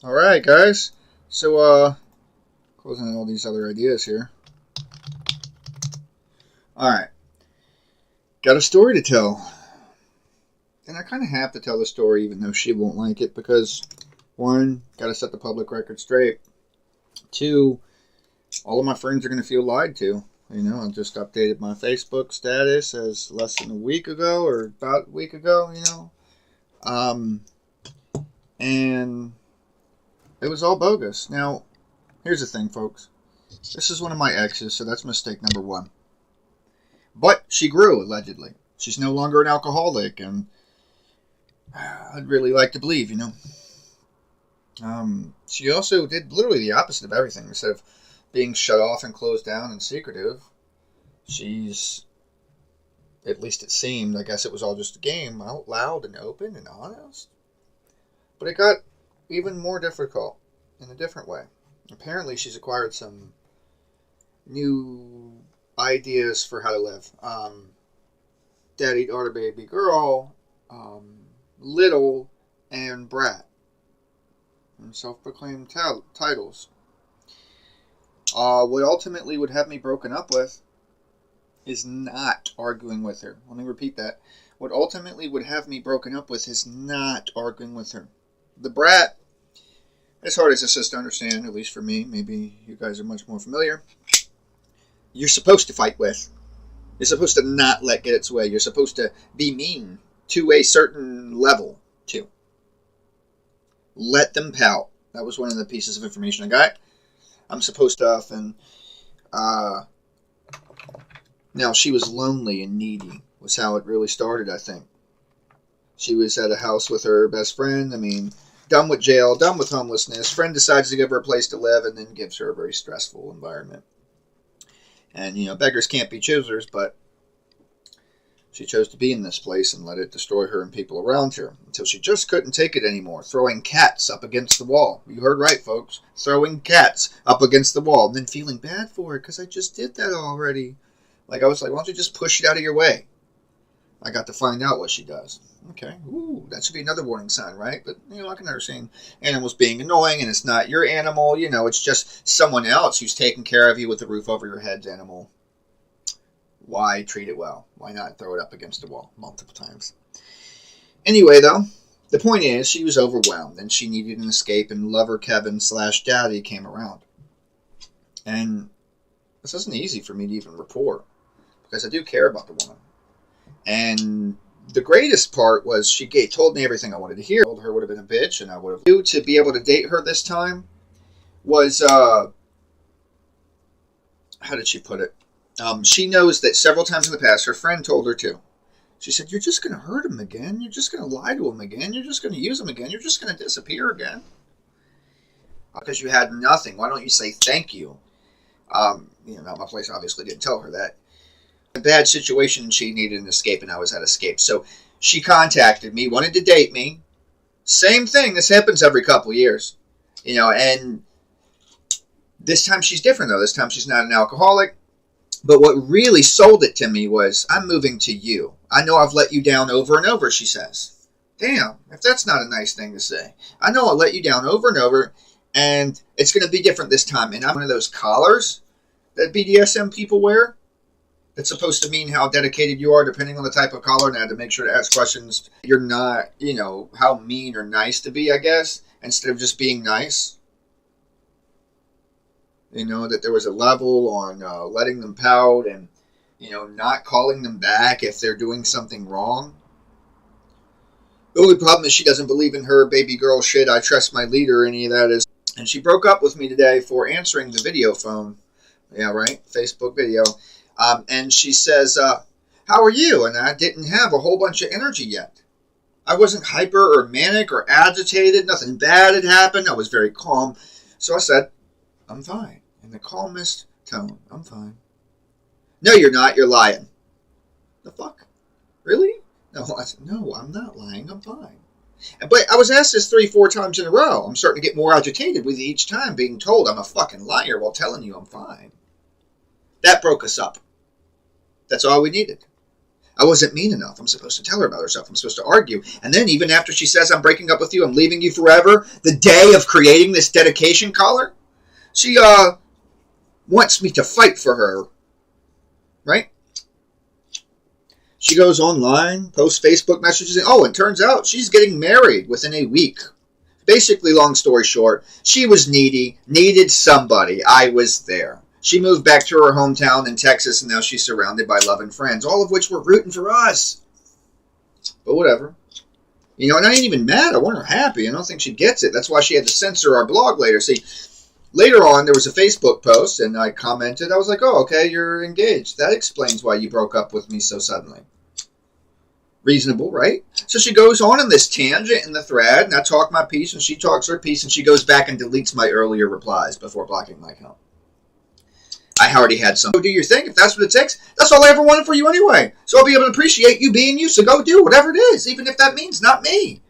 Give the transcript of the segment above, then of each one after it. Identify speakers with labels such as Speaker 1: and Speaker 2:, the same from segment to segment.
Speaker 1: Alright, guys. So, closing out all these other ideas here. Alright. Got a story to tell. And I kind of have to tell the story even though she won't like it because, one, got to set the public record straight. Two, all of my friends are going to feel lied to. You know, I just updated my Facebook status as less than a week ago or about a week ago, you know. And it was all bogus. Now, here's the thing, folks. This is one of my exes, so that's mistake number one. But she grew, allegedly. She's no longer an alcoholic, and I'd really like to believe, you know. She also did literally the opposite of everything. Instead of being shut off and closed down and secretive, she's, at least it seemed, I guess it was all just a game, out loud and open and honest. But it got even more difficult in a different way. Apparently she's acquired some new ideas for how to live. Daddy, daughter, baby, girl, little, and brat. And self-proclaimed titles. What ultimately would have me broken up with is not arguing with her. Let me repeat that. What ultimately would have me broken up with is not arguing with her. The brat, as hard as this is to understand, at least for me, maybe you guys are much more familiar, you're supposed to fight with. You're supposed to not let get its way. You're supposed to be mean to a certain level, too. Let them pout. That was one of the pieces of information I got. I'm supposed to, and now she was lonely and needy, was how it really started, I think. She was at a house with her best friend. I mean, done with jail, done with homelessness. Friend decides to give her a place to live and then gives her a very stressful environment. And, you know, beggars can't be choosers, but she chose to be in this place and let it destroy her and people around her until she just couldn't take it anymore, throwing cats up against the wall. You heard right, folks. Throwing cats up against the wall and then feeling bad for it because I just did that already. Like, I was like, why don't you just push it out of your way? I got to find out what she does. Okay, ooh, that should be another warning sign, right? But, you know, I can understand animals being annoying, and it's not your animal, you know, it's just someone else who's taking care of you with the roof over your head's animal. Why treat it well? Why not throw it up against the wall multiple times? Anyway, though, the point is, she was overwhelmed, and she needed an escape, and lover Kevin/Daddy came around. And this isn't easy for me to even report, because I do care about the woman. And the greatest part was she told me everything I wanted to hear. I told her would have been a bitch, and I would have... To be able to date her this time was, how did she put it? She knows that several times in the past, her friend told her to. She said, you're just going to hurt him again. You're just going to lie to him again. You're just going to use him again. You're just going to disappear again. Because you had nothing. Why don't you say thank you? You know, my place obviously didn't tell her that. A bad situation, she needed an escape, and I was at escape. So she contacted me, wanted to date me. Same thing. This happens every couple of years. You know, and this time she's different, though. This time she's not an alcoholic. But what really sold it to me was, I'm moving to you. I know I've let you down over and over, she says. Damn, if that's not a nice thing to say. I know I'll let you down over and over, and it's going to be different this time. And I'm one of those collars that BDSM people wear. It's supposed to mean how dedicated you are depending on the type of collar. And I had to make sure to ask questions. You're not, you know, how mean or nice to be, I guess, instead of just being nice. You know, that there was a level on letting them pout and, you know, not calling them back if they're doing something wrong. The only problem is she doesn't believe in her baby girl shit. I trust my leader. Any of that is. And she broke up with me today for answering the video phone. Yeah, right. Facebook video. And she says, how are you? And I didn't have a whole bunch of energy yet. I wasn't hyper or manic or agitated. Nothing bad had happened. I was very calm. So I said, I'm fine. In the calmest tone, I'm fine. No, you're not. You're lying. The fuck? Really? No, I said, no, I'm not lying. I'm fine. But I was asked this 3-4 times in a row. I'm starting to get more agitated with each time being told I'm a fucking liar while telling you I'm fine. That broke us up. That's all we needed. I wasn't mean enough. I'm supposed to tell her about herself. I'm supposed to argue. And then even after she says, I'm breaking up with you, I'm leaving you forever, the day of creating this dedication collar, she wants me to fight for her. Right? She goes online, posts Facebook messages, and it turns out she's getting married within a week. Basically, long story short, she was needy, needed somebody. I was there. She moved back to her hometown in Texas, and now she's surrounded by loving friends, all of which were rooting for us. But whatever. And I ain't even mad. I want her happy. I don't think she gets it. That's why she had to censor our blog later. See, later on, there was a Facebook post, and I commented. I was like, okay, you're engaged. That explains why you broke up with me so suddenly. Reasonable, right? So she goes on in this tangent in the thread, and I talk my piece, and she talks her piece, and she goes back and deletes my earlier replies before blocking my account. I already had some. Go do your thing. If that's what it takes, that's all I ever wanted for you anyway. So I'll be able to appreciate you being you. So go do whatever it is, even if that means not me.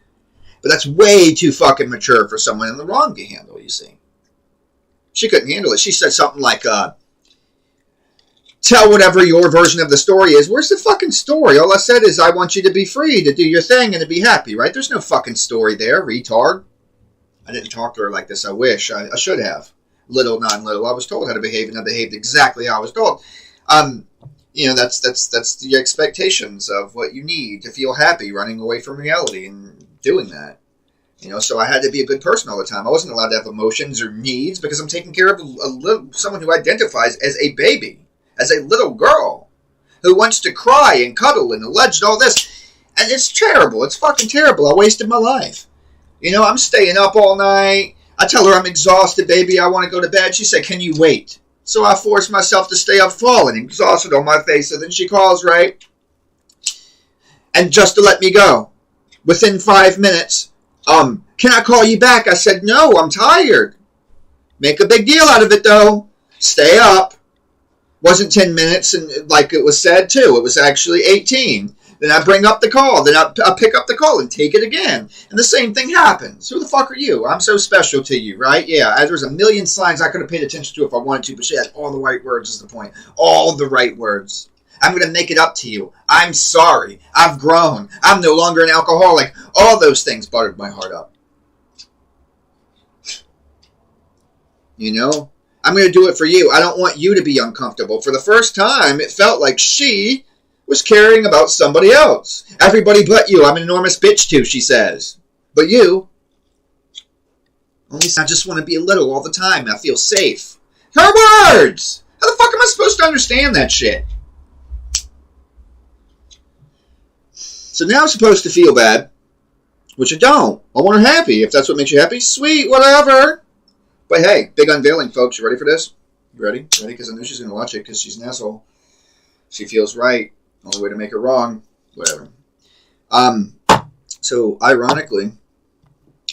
Speaker 1: But that's way too fucking mature for someone in the wrong to handle, you see. She couldn't handle it. She said something like, tell whatever your version of the story is. Where's the fucking story? All I said is I want you to be free to do your thing and to be happy, right? There's no fucking story there, retard. I didn't talk to her like this. I wish. I should have. Little, non-little. I was told how to behave, and I behaved exactly how I was told. That's the expectations of what you need to feel happy, running away from reality and doing that. So I had to be a good person all the time. I wasn't allowed to have emotions or needs because I'm taking care of someone who identifies as a baby, as a little girl who wants to cry and cuddle and alleged all this. And it's terrible. It's fucking terrible. I wasted my life. I'm staying up all night. I tell her I'm exhausted, baby. I want to go to bed. She said, can you wait? So I force myself to stay up, falling, exhausted on my face. And then she calls, right? And just to let me go. Within 5 minutes, can I call you back? I said, no, I'm tired. Make a big deal out of it, though. Stay up. Wasn't 10 minutes, and like it was said, too. It was actually 18. Then I bring up the call. Then I pick up the call and take it again. And the same thing happens. Who the fuck are you? I'm so special to you, right? Yeah, there's a million signs I could have paid attention to if I wanted to, but she had all the right words is the point. All the right words. I'm going to make it up to you. I'm sorry. I've grown. I'm no longer an alcoholic. All those things buttered my heart up. I'm going to do it for you. I don't want you to be uncomfortable. For the first time, it felt like she was caring about somebody else. Everybody but you. I'm an enormous bitch too, she says. But you. Only I just want to be a little all the time. I feel safe. Her words! How the fuck am I supposed to understand that shit? So now I'm supposed to feel bad. Which I don't. I want her happy. If that's what makes you happy, sweet, whatever. But hey, big unveiling, folks. You ready for this? You ready? Ready? Because I know she's going to watch it because she's an asshole. She feels right. Only way to make her wrong. Whatever. So, ironically,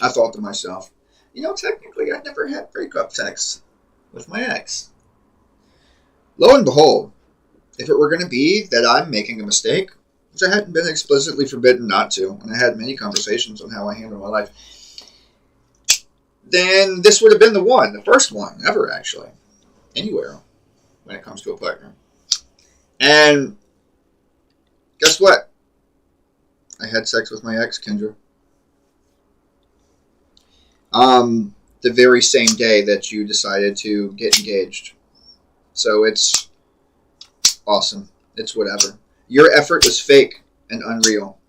Speaker 1: I thought to myself, technically I never had breakup sex with my ex. Lo and behold, if it were going to be that I'm making a mistake, which I hadn't been explicitly forbidden not to, and I had many conversations on how I handle my life, then this would have been the first one ever, actually, anywhere, when it comes to a partner. And guess what? I had sex with my ex, Kendra. The very same day that you decided to get engaged. So it's awesome. It's whatever. Your effort was fake and unreal.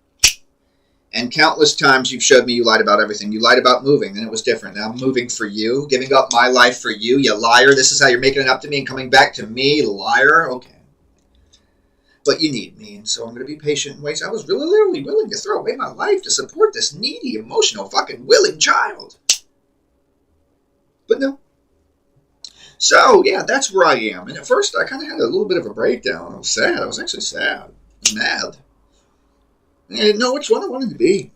Speaker 1: And countless times you've showed me you lied about everything. You lied about moving, and it was different. Now I'm moving for you, giving up my life for you, you liar. This is how you're making it up to me and coming back to me, liar. Okay. But you need me, and so I'm going to be patient and wait. I was really literally willing to throw away my life to support this needy, emotional, fucking willing child. But no. So, yeah, that's where I am. And at first, I kind of had a little bit of a breakdown. I was sad. I was actually sad. Mad. I didn't know which one I wanted to be.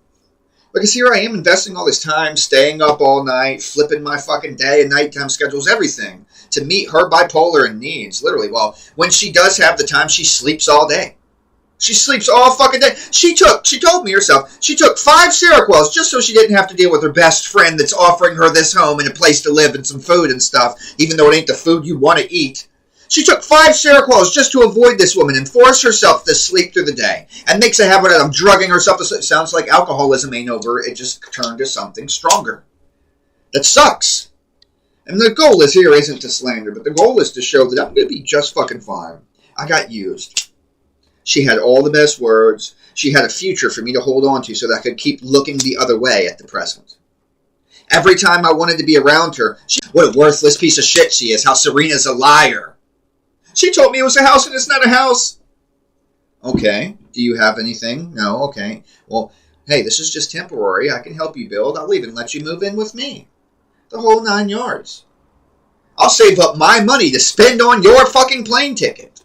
Speaker 1: Because here I am investing all this time, staying up all night, flipping my fucking day and nighttime schedules, everything, to meet her bipolar needs. Literally, well, when she does have the time, she sleeps all day. She sleeps all fucking day. She told me herself, she took 5 Seroquels just so she didn't have to deal with her best friend that's offering her this home and a place to live and some food and stuff, even though it ain't the food you want to eat. She took 5 Seroquels just to avoid this woman and force herself to sleep through the day. And makes a habit out of drugging herself to sleep. Sounds like alcoholism ain't over. It just turned to something stronger. That sucks. And the goal is here isn't to slander, but the goal is to show that I'm going to be just fucking fine. I got used. She had all the best words. She had a future for me to hold on to so that I could keep looking the other way at the present. Every time I wanted to be around her, what a worthless piece of shit she is, how Serena's a liar. She told me it was a house and it's not a house. Okay, do you have anything? No, okay. Well, hey, this is just temporary. I can help you build. I'll even let you move in with me. The whole 9 yards. I'll save up my money to spend on your fucking plane ticket.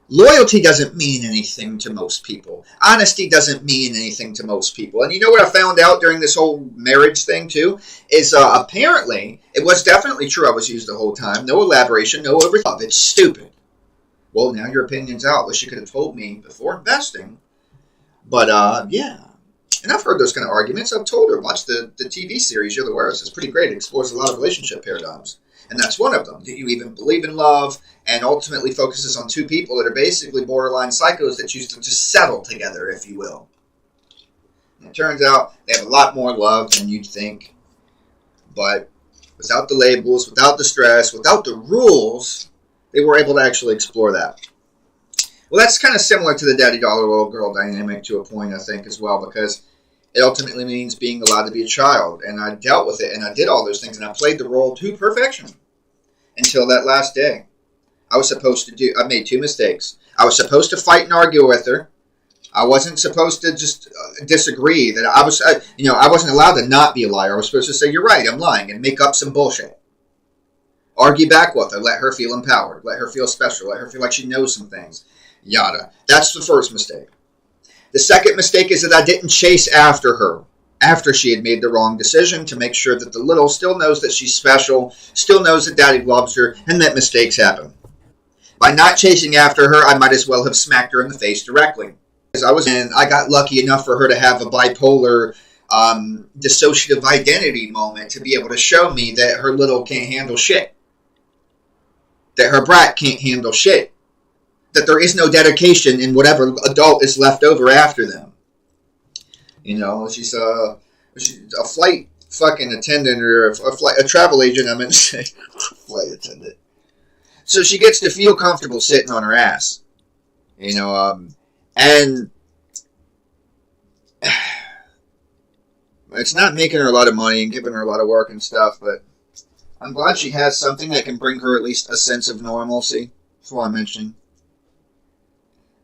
Speaker 1: Loyalty doesn't mean anything to most people. Honesty doesn't mean anything to most people. And you know what I found out during this whole marriage thing, too? Is apparently, it was definitely true I was used the whole time. No elaboration, no overthought. It's stupid. Well, now your opinion's out. Wish you could have told me before investing. But, yeah. And I've heard those kind of arguments. I've told her, watch the TV series, You're the Worst. It's pretty great. It explores a lot of relationship paradigms. And that's one of them. Do you even believe in love? And ultimately focuses on 2 people that are basically borderline psychos that choose to just settle together, if you will. And it turns out they have a lot more love than you'd think. But without the labels, without the stress, without the rules, they were able to actually explore that. Well, that's kind of similar to the daddy dollar little girl dynamic to a point, I think, as well, because it ultimately means being allowed to be a child. And I dealt with it, and I did all those things, and I played the role to perfection until that last day. I made 2 mistakes. I was supposed to fight and argue with her. I wasn't supposed to just disagree. That I wasn't allowed to not be a liar. I was supposed to say, you're right, I'm lying, and make up some bullshit. Argue back with her. Let her feel empowered. Let her feel special. Let her feel like she knows some things. Yada. That's the first mistake. The second mistake is that I didn't chase after her after she had made the wrong decision to make sure that the little still knows that she's special, still knows that daddy loves her, and that mistakes happen. By not chasing after her, I might as well have smacked her in the face directly. I got lucky enough for her to have a bipolar dissociative identity moment to be able to show me that her little can't handle shit. That her brat can't handle shit. That there is no dedication in whatever adult is left over after them. You know, she's a flight fucking attendant or a travel agent, I meant to say. Flight attendant. So she gets to feel comfortable sitting on her ass. You know, and it's not making her a lot of money and giving her a lot of work and stuff, but I'm glad she has something that can bring her at least a sense of normalcy. That's what I'm mentioning.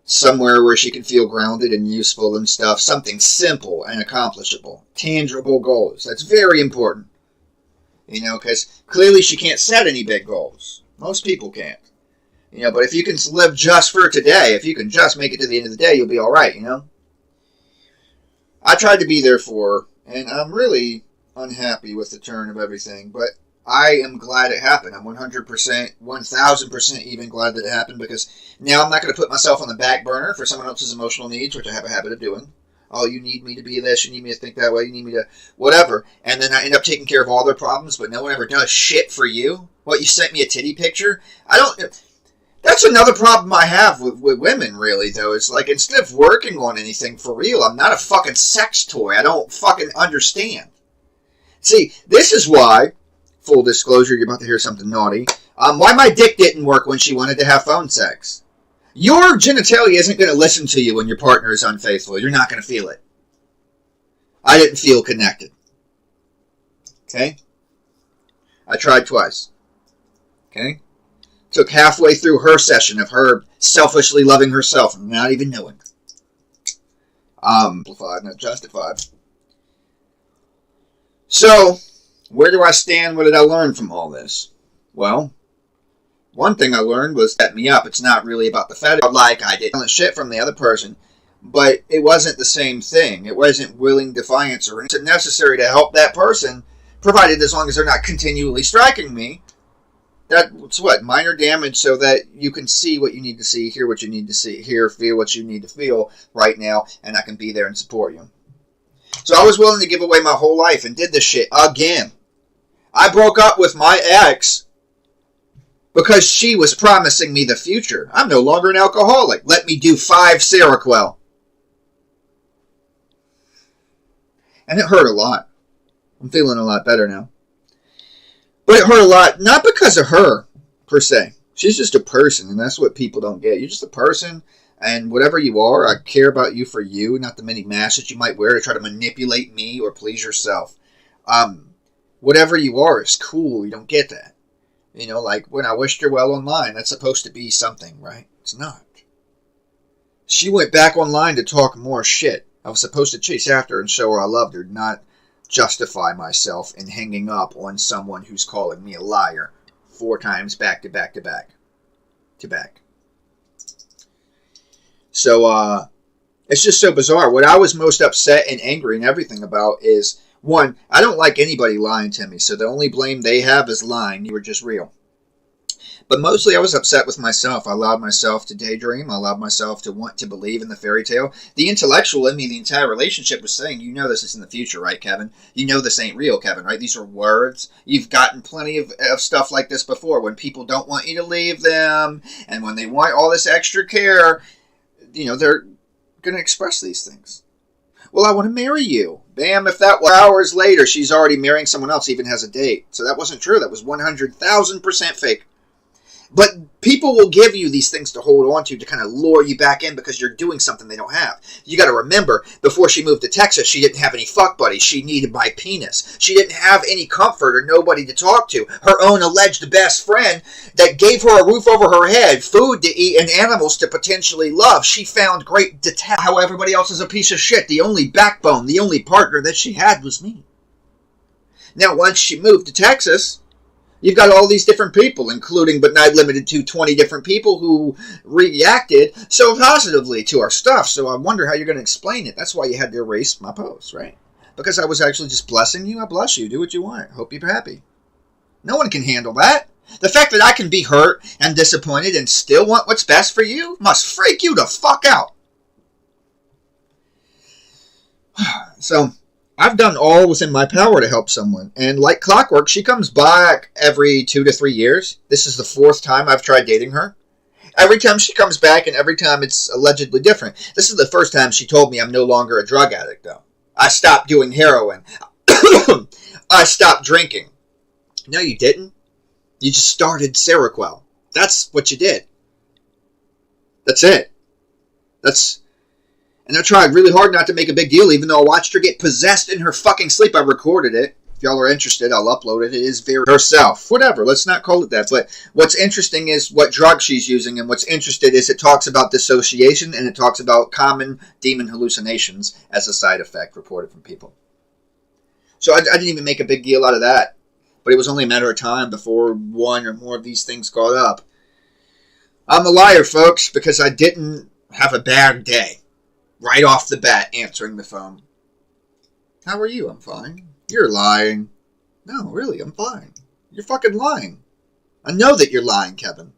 Speaker 1: Somewhere where she can feel grounded and useful and stuff. Something simple and accomplishable. Tangible goals. That's very important. You know, because clearly she can't set any big goals. Most people can't. You know, but if you can live just for today, if you can just make it to the end of the day, you'll be alright, you know? I tried to be there for her, and I'm really unhappy with the turn of everything, but I am glad it happened. I'm 100%, 1,000% even glad that it happened, because now I'm not going to put myself on the back burner for someone else's emotional needs, which I have a habit of doing. Oh, you need me to be this, you need me to think that way, you need me to whatever. And then I end up taking care of all their problems, but no one ever does shit for you. What, you sent me a titty picture? That's another problem I have with women, really, though. It's like, instead of working on anything for real, I'm not a fucking sex toy. I don't fucking understand. See, this is why, full disclosure, you're about to hear something naughty, why my dick didn't work when she wanted to have phone sex. Your genitalia isn't going to listen to you when your partner is unfaithful. You're not going to feel it. I didn't feel connected. Okay? I tried twice. Okay? Took halfway through her session of her selfishly loving herself and not even knowing. Amplified, not justified. So, where do I stand? What did I learn from all this? Well, one thing I learned was set me up. It's not really about the fetish. Like I did shit from the other person, but it wasn't the same thing. It wasn't willing defiance or anything necessary to help that person, provided as long as they're not continually striking me. That's what? Minor damage so that you can see what you need to see, hear what you need to see, hear, feel what you need to feel right now, and I can be there and support you. So I was willing to give away my whole life and did this shit again. I broke up with my ex because she was promising me the future. I'm no longer an alcoholic. Let me do 5 Seroquel. And it hurt a lot. I'm feeling a lot better now. But it hurt a lot, not because of her, per se. She's just a person, and that's what people don't get. You're just a person, and whatever you are, I care about you for you, not the many masks that you might wear to try to manipulate me or please yourself. Whatever you are is cool. You don't get that. You know, like when I wished her well online, that's supposed to be something, right? It's not. She went back online to talk more shit. I was supposed to chase after her and show her I loved her, not justify myself in hanging up on someone who's calling me a liar 4 times back to back to back to back. So, it's just so bizarre. What I was most upset and angry and everything about is, 1, I don't like anybody lying to me, so the only blame they have is lying. You were just real. But mostly I was upset with myself. I allowed myself to daydream. I allowed myself to want to believe in the fairy tale. The intellectual in me, the entire relationship was saying, you know this is in the future, right, Kevin? You know this ain't real, Kevin, right? These are words. You've gotten plenty of stuff like this before when people don't want you to leave them and when they want all this extra care, you know, they're going to express these things. Well, I want to marry you. Bam, if that was hours later, she's already marrying someone else, even has a date. So that wasn't true. That was 100,000% fake. But people will give you these things to hold on to kind of lure you back in because you're doing something they don't have. You got to remember, before she moved to Texas, she didn't have any fuck buddies. She needed my penis. She didn't have any comfort or nobody to talk to. Her own alleged best friend that gave her a roof over her head, food to eat, and animals to potentially love. She found great detach how everybody else is a piece of shit. The only backbone, the only partner that she had was me. Now, once she moved to Texas, you've got all these different people, including but not limited to 20 different people who reacted so positively to our stuff. So I wonder how you're going to explain it. That's why you had to erase my post, right? Because I was actually just blessing you. I bless you. Do what you want. Hope you're happy. No one can handle that. The fact that I can be hurt and disappointed and still want what's best for you must freak you the fuck out. So I've done all within my power to help someone. And like clockwork, she comes back every 2 to 3 years. This is the 4th time I've tried dating her. Every time she comes back and every time it's allegedly different. This is the first time she told me I'm no longer a drug addict, though. I stopped doing heroin. I stopped drinking. No, you didn't. You just started Seroquel. That's what you did. That's it. And I tried really hard not to make a big deal, even though I watched her get possessed in her fucking sleep. I recorded it. If y'all are interested, I'll upload it. It is very herself. Whatever, let's not call it that. But what's interesting is what drug she's using, and what's interesting is it talks about dissociation, and it talks about common demon hallucinations as a side effect reported from people. So I didn't even make a big deal out of that. But it was only a matter of time before one or more of these things caught up. I'm a liar, folks, because I didn't have a bad day. Right off the bat, answering the phone. How are you? I'm fine. You're lying. No, really, I'm fine. You're fucking lying. I know that you're lying, Kevin.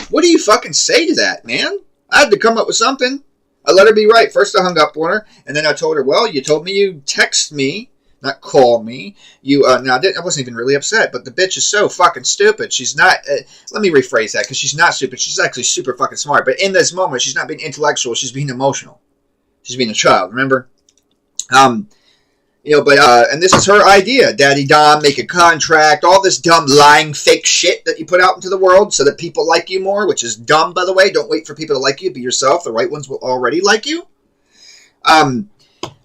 Speaker 1: What do you fucking say to that, man? I had to come up with something. I let her be right. First I hung up on her, and then I told her, well, you told me you'd text me, not call me. I wasn't even really upset, but the bitch is so fucking stupid. She's not, let me rephrase that, because she's not stupid. She's actually super fucking smart. But in this moment, she's not being intellectual. She's being emotional. She's being a child, remember? And this is her idea. Daddy Dom, make a contract, all this dumb, lying, fake shit that you put out into the world so that people like you more, which is dumb, by the way. Don't wait for people to like you. Be yourself. The right ones will already like you.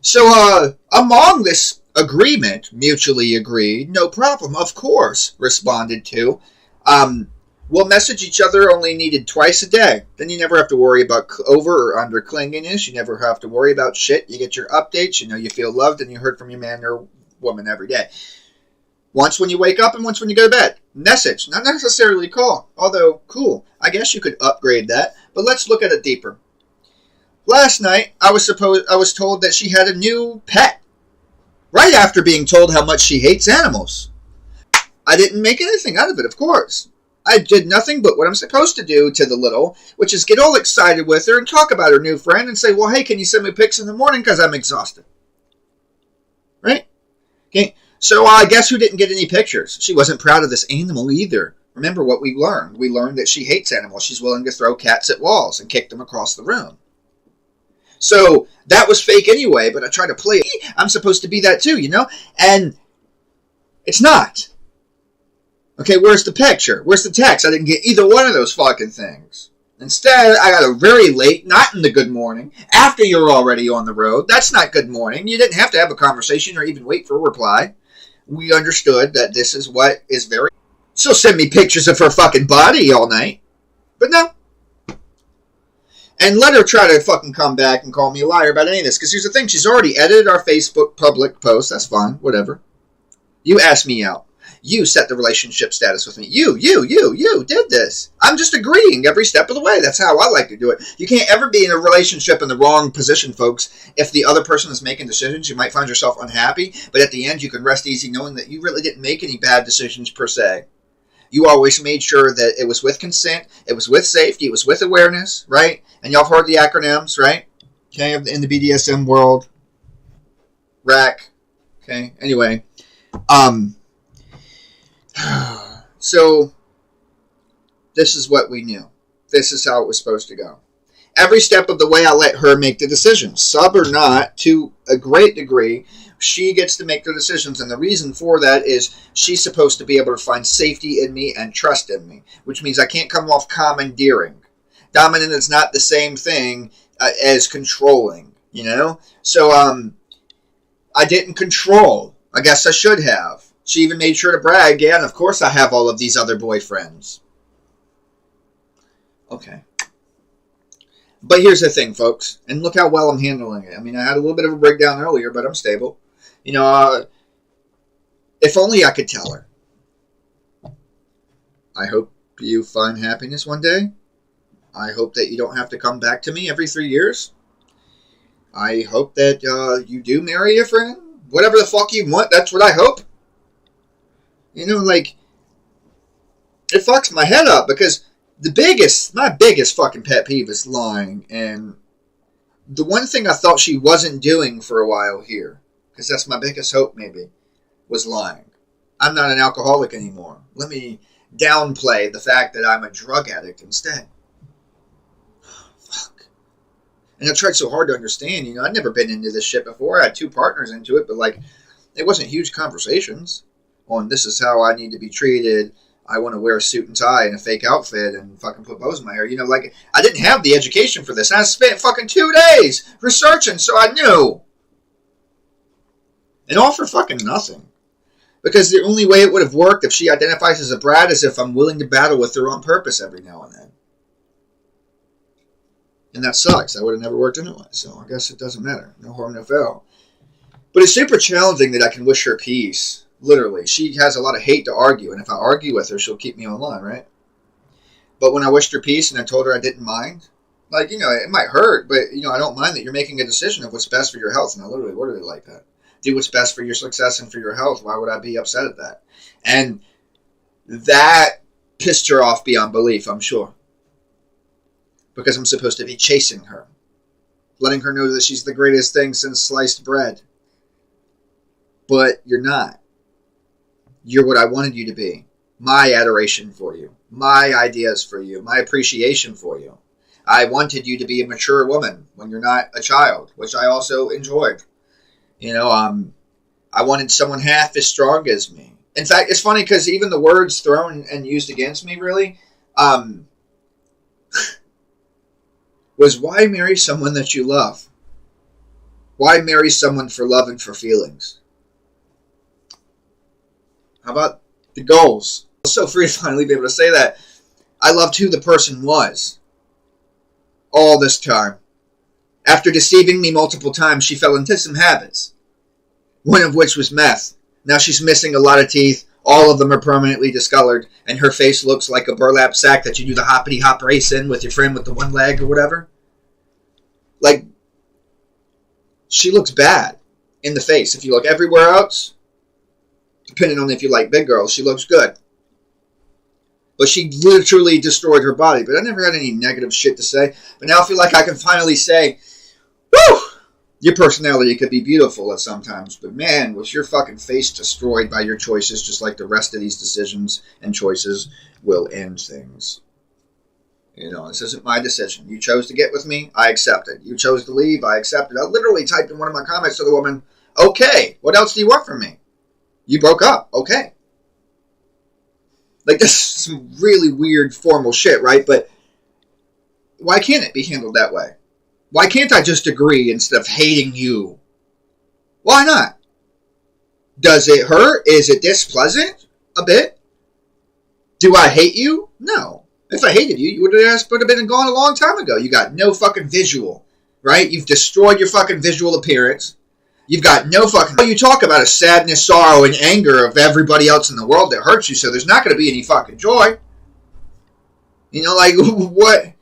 Speaker 1: So among this agreement, mutually agreed, no problem, of course, responded to. We'll message each other only needed twice a day. Then you never have to worry about over or under clinginess. You never have to worry about shit. You get your updates. You know you feel loved and you heard from your man or woman every day. Once when you wake up and once when you go to bed. Message, not necessarily call. Although, cool. I guess you could upgrade that. But let's look at it deeper. Last night, I was told that she had a new pet. Right after being told how much she hates animals. I didn't make anything out of it, of course. I did nothing but what I'm supposed to do to the little, which is get all excited with her and talk about her new friend and say, well, hey, can you send me pics in the morning because I'm exhausted? Right? Okay. So guess who didn't get any pictures? She wasn't proud of this animal either. Remember what we learned. We learned that she hates animals. She's willing to throw cats at walls and kick them across the room. So that was fake anyway, but I tried to play it. I'm supposed to be that too, you know? And it's not. Okay, where's the picture? Where's the text? I didn't get either one of those fucking things. Instead, I got a very late, not in the good morning, after you're already on the road. That's not good morning. You didn't have to have a conversation or even wait for a reply. We understood that this is what is very... She'll send me pictures of her fucking body all night. But no. And let her try to fucking come back and call me a liar about any of this. Because here's the thing. She's already edited our Facebook public post. That's fine. Whatever. You asked me out. You set the relationship status with me. You did this. I'm just agreeing every step of the way. That's how I like to do it. You can't ever be in a relationship in the wrong position, folks. If the other person is making decisions, you might find yourself unhappy. But at the end, you can rest easy knowing that you really didn't make any bad decisions per se. You always made sure that it was with consent, it was with safety, it was with awareness, right? And y'all have heard the acronyms, right? Okay, in the BDSM world. RAC. Okay, anyway. So, this is what we knew. This is how it was supposed to go. Every step of the way, I let her make the decisions. Sub or not, to a great degree, she gets to make the decisions. And the reason for that is she's supposed to be able to find safety in me and trust in me. Which means I can't come off commandeering. Dominant is not the same thing as controlling, you know? So, I didn't control. I guess I should have. She even made sure to brag, yeah, and of course I have all of these other boyfriends. Okay. But here's the thing, folks. And look how well I'm handling it. I mean, I had a little bit of a breakdown earlier, but I'm stable. You know, if only I could tell her. I hope you find happiness one day. I hope that you don't have to come back to me every 3 years. I hope that you do marry a friend. Whatever the fuck you want, that's what I hope. You know, like, it fucks my head up because my biggest fucking pet peeve is lying. And the one thing I thought she wasn't doing for a while here, because that's my biggest hope maybe, was lying. I'm not an alcoholic anymore. Let me downplay the fact that I'm a drug addict instead. Fuck. And I tried so hard to understand, you know, I'd never been into this shit before. I had 2 partners into it, but like, it wasn't huge conversations on this is how I need to be treated. I want to wear a suit and tie and a fake outfit and fucking put bows in my hair. You know, like, I didn't have the education for this. And I spent fucking 2 days researching, so I knew. And all for fucking nothing. Because the only way it would have worked if she identifies as a brat is if I'm willing to battle with her on purpose every now and then. And that sucks. That would have never worked anyway. So I guess it doesn't matter. No harm, no foul. But it's super challenging that I can wish her peace. Literally. She has a lot of hate to argue. And if I argue with her, she'll keep me online, right? But when I wished her peace and I told her I didn't mind, like, you know, it might hurt, but, you know, I don't mind that you're making a decision of what's best for your health. And I literally worded it like that. Do what's best for your success and for your health. Why would I be upset at that? And that pissed her off beyond belief, I'm sure. Because I'm supposed to be chasing her. Letting her know that she's the greatest thing since sliced bread. But you're not. You're what I wanted you to be. My adoration for you. My ideas for you. My appreciation for you. I wanted you to be a mature woman when you're not a child, which I also enjoyed. You know, I wanted someone half as strong as me. In fact, it's funny because even the words thrown and used against me, really, was why marry someone that you love? Why marry someone for love and for feelings? How about the goals? I was so free to finally be able to say that. I loved who the person was. All this time. After deceiving me multiple times, she fell into some habits. One of which was meth. Now she's missing a lot of teeth. All of them are permanently discolored. And her face looks like a burlap sack that you do the hoppity hop race in with your friend with the one leg or whatever. Like, she looks bad in the face. If you look everywhere else, depending on if you like big girls, she looks good. But she literally destroyed her body. But I never had any negative shit to say. But now I feel like I can finally say, whew, Your personality could be beautiful at sometimes, but man, was your fucking face destroyed by your choices, just like the rest of these decisions and choices will end things. You know, this isn't my decision. You chose to get with me, I accept it. You chose to leave, I accept it. I literally typed in one of my comments to the woman, okay, what else do you want from me? You broke up, okay. Like, this is some really weird formal shit, right? But why can't it be handled that way? Why can't I just agree instead of hating you? Why not? Does it hurt? Is it displeasant? A bit? Do I hate you? No. If I hated you, you would have been gone a long time ago. You got no fucking visual, right? You've destroyed your fucking visual appearance. You've got no fucking... All you talk about is sadness, sorrow, and anger of everybody else in the world that hurts you, so there's not going to be any fucking joy. You know, like, what?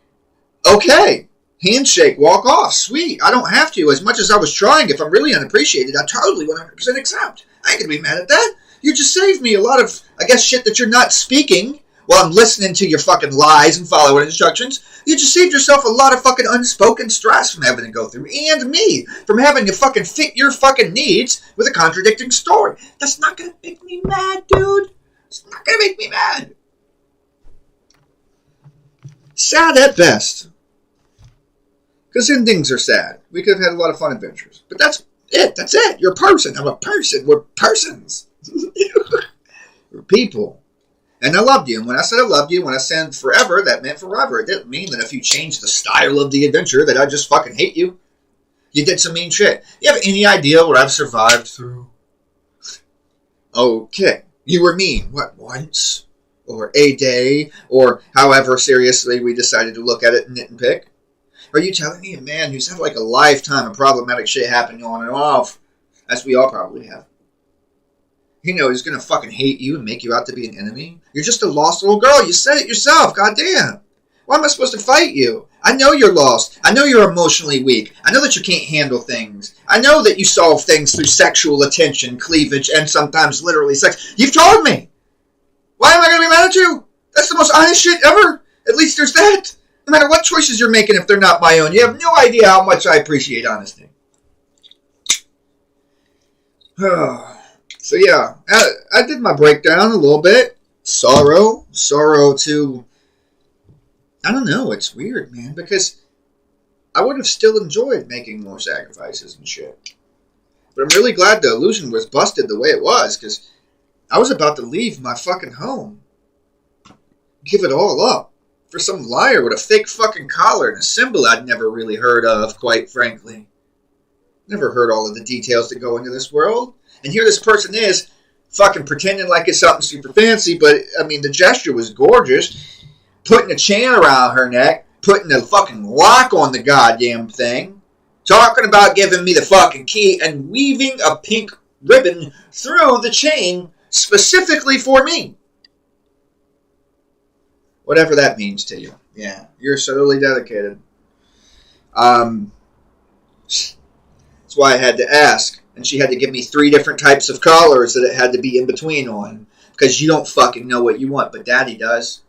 Speaker 1: Okay. Handshake, walk off, sweet. I don't have to. As much as I was trying, if I'm really unappreciated, I totally 100% accept. I ain't gonna be mad at that. You just saved me a lot of, I guess, shit that you're not speaking while I'm listening to your fucking lies and following instructions. You just saved yourself a lot of fucking unspoken stress from having to go through, and me from having to fucking fit your fucking needs with a contradicting story. That's not gonna make me mad, dude. It's not gonna make me mad. Sad at best. Because endings are sad. We could have had a lot of fun adventures. But that's it. That's it. You're a person. I'm a person. We're persons. We're people. And I loved you. And when I said I loved you, when I said forever, that meant forever. It didn't mean that if you changed the style of the adventure that I just fucking hate you. You did some mean shit. You have any idea what I've survived through? Okay. You were mean. What, once? Or a day? Or however seriously we decided to look at it and nitpick? Are you telling me a man who's had like a lifetime of problematic shit happening on and off, as we all probably have, you know, is going to fucking hate you and make you out to be an enemy? You're just a lost little girl. You said it yourself. Goddamn. Why am I supposed to fight you? I know you're lost. I know you're emotionally weak. I know that you can't handle things. I know that you solve things through sexual attention, cleavage, and sometimes literally sex. You've told me. Why am I going to be mad at you? That's the most honest shit ever. At least there's that. No matter what choices you're making, if they're not my own, you have no idea how much I appreciate honesty. So yeah, I did my breakdown a little bit. Sorrow to, I don't know, it's weird, man, because I would have still enjoyed making more sacrifices and shit. But I'm really glad the illusion was busted the way it was, because I was about to leave my fucking home. Give it all up. For some liar with a fake fucking collar and a symbol I'd never really heard of, quite frankly. Never heard all of the details that go into this world. And here this person is, fucking pretending like it's something super fancy, but, I mean, the gesture was gorgeous. Putting a chain around her neck, putting a fucking lock on the goddamn thing, talking about giving me the fucking key, and weaving a pink ribbon through the chain specifically for me. Whatever that means to you. Yeah, you're totally dedicated. That's why I had to ask. And she had to give me 3 different types of collars that it had to be in between on. Because you don't fucking know what you want, but Daddy does.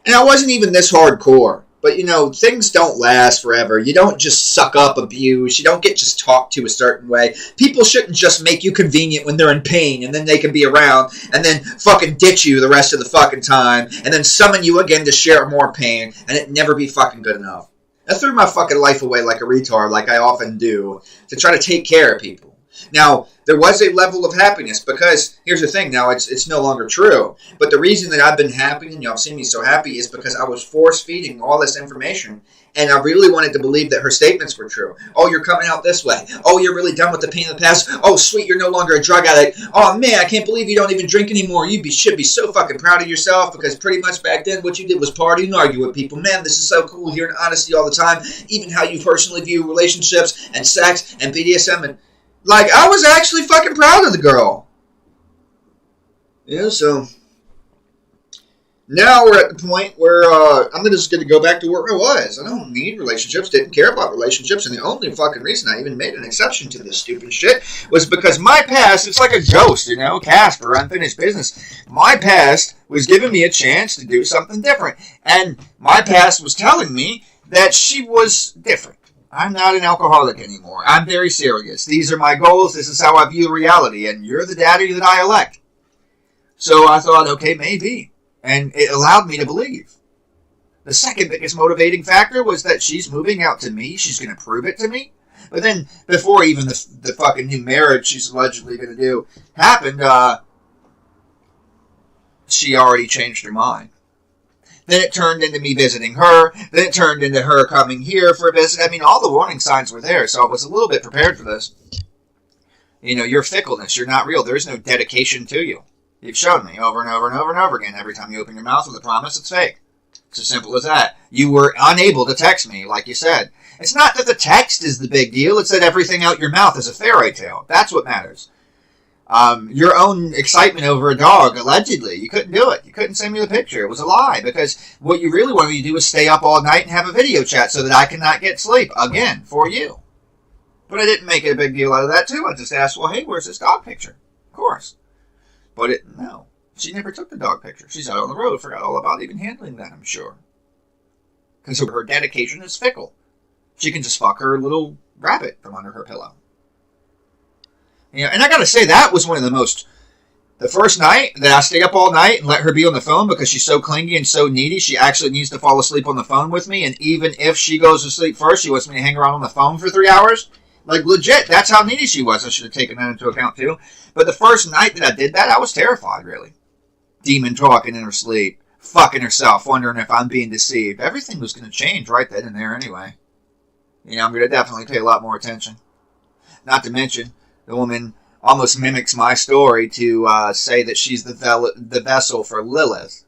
Speaker 1: And I wasn't even this hardcore. But, you know, things don't last forever. You don't just suck up abuse. You don't get just talked to a certain way. People shouldn't just make you convenient when they're in pain, and then they can be around, and then fucking ditch you the rest of the fucking time, and then summon you again to share more pain, and it never be fucking good enough. I threw my fucking life away like a retard, like I often do, to try to take care of people. Now, there was a level of happiness, because, here's the thing, now it's no longer true, but the reason that I've been happy, and y'all seen me so happy, is because I was force-feeding all this information, and I really wanted to believe that her statements were true. Oh, you're coming out this way. Oh, you're really done with the pain of the past. Oh, sweet, you're no longer a drug addict. Oh, man, I can't believe you don't even drink anymore. You should be so fucking proud of yourself, because pretty much back then what you did was party and argue with people. Man, this is so cool, hearing honesty all the time, even how you personally view relationships and sex and BDSM and... Like, I was actually fucking proud of the girl. Yeah, so... Now we're at the point where I'm just going to go back to where I was. I don't need relationships, didn't care about relationships, and the only fucking reason I even made an exception to this stupid shit was because my past, it's like a ghost, you know, Casper, unfinished business. My past was giving me a chance to do something different, and my past was telling me that she was different. I'm not an alcoholic anymore. I'm very serious. These are my goals. This is how I view reality. And you're the daddy that I elect. So I thought, okay, maybe. And it allowed me to believe. The second biggest motivating factor was that she's moving out to me. She's going to prove it to me. But then, before even the fucking new marriage she's allegedly going to do happened, she already changed her mind. Then it turned into me visiting her. Then it turned into her coming here for a visit. I mean, all the warning signs were there, so I was a little bit prepared for this. You know, your fickleness, you're not real. There's no dedication to you. You've shown me over and over and over and over again. Every time you open your mouth with a promise, it's fake. It's as simple as that. You were unable to text me, like you said. It's not that the text is the big deal. It's that everything out your mouth is a fairy tale. That's what matters. Your own excitement over a dog, allegedly, you couldn't do it. You couldn't send me the picture. It was a lie, because what you really wanted me to do was stay up all night and have a video chat so that I cannot get sleep, again, for you. But I didn't make it a big deal out of that, too. I just asked, well, hey, where's this dog picture? Of course. But no. She never took the dog picture. She's out on the road, forgot all about even handling that, I'm sure. Because her dedication is fickle. She can just fuck her little rabbit from under her pillow. You know, and I gotta say, that was one of the first night that I stayed up all night and let her be on the phone because she's so clingy and so needy, she actually needs to fall asleep on the phone with me, and even if she goes to sleep first, she wants me to hang around on the phone for 3 hours. Like, legit, that's how needy she was. I should have taken that into account, too. But the first night that I did that, I was terrified, really. Demon talking in her sleep, fucking herself, wondering if I'm being deceived. Everything was going to change right then and there anyway. You know, I'm going to definitely pay a lot more attention. Not to mention, the woman almost mimics my story to say that she's the vessel for Lilith.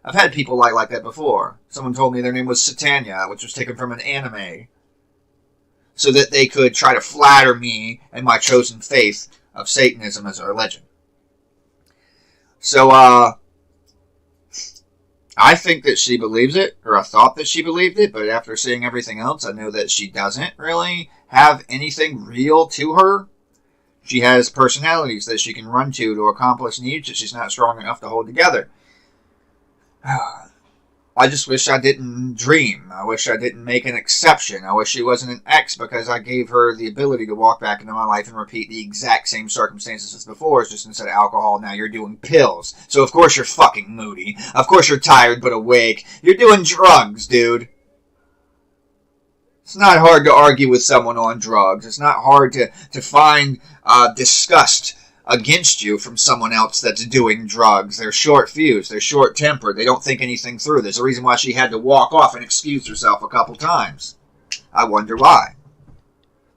Speaker 1: I've had people like that before. Someone told me their name was Satania, which was taken from an anime, so that they could try to flatter me and my chosen faith of Satanism as a religion. So, I think that she believes it, or I thought that she believed it, but after seeing everything else, I know that she doesn't really have anything real to her. She has personalities that she can run to accomplish needs that she's not strong enough to hold together. I just wish I didn't dream. I wish I didn't make an exception. I wish she wasn't an ex, because I gave her the ability to walk back into my life and repeat the exact same circumstances as before. It's just instead of alcohol, now you're doing pills. So of course you're fucking moody. Of course you're tired but awake. You're doing drugs, dude. It's not hard to argue with someone on drugs. It's not hard to find disgust against you from someone else that's doing drugs. They're short-fused. They're short-tempered. They don't think anything through. There's a reason why she had to walk off and excuse herself a couple times. I wonder why.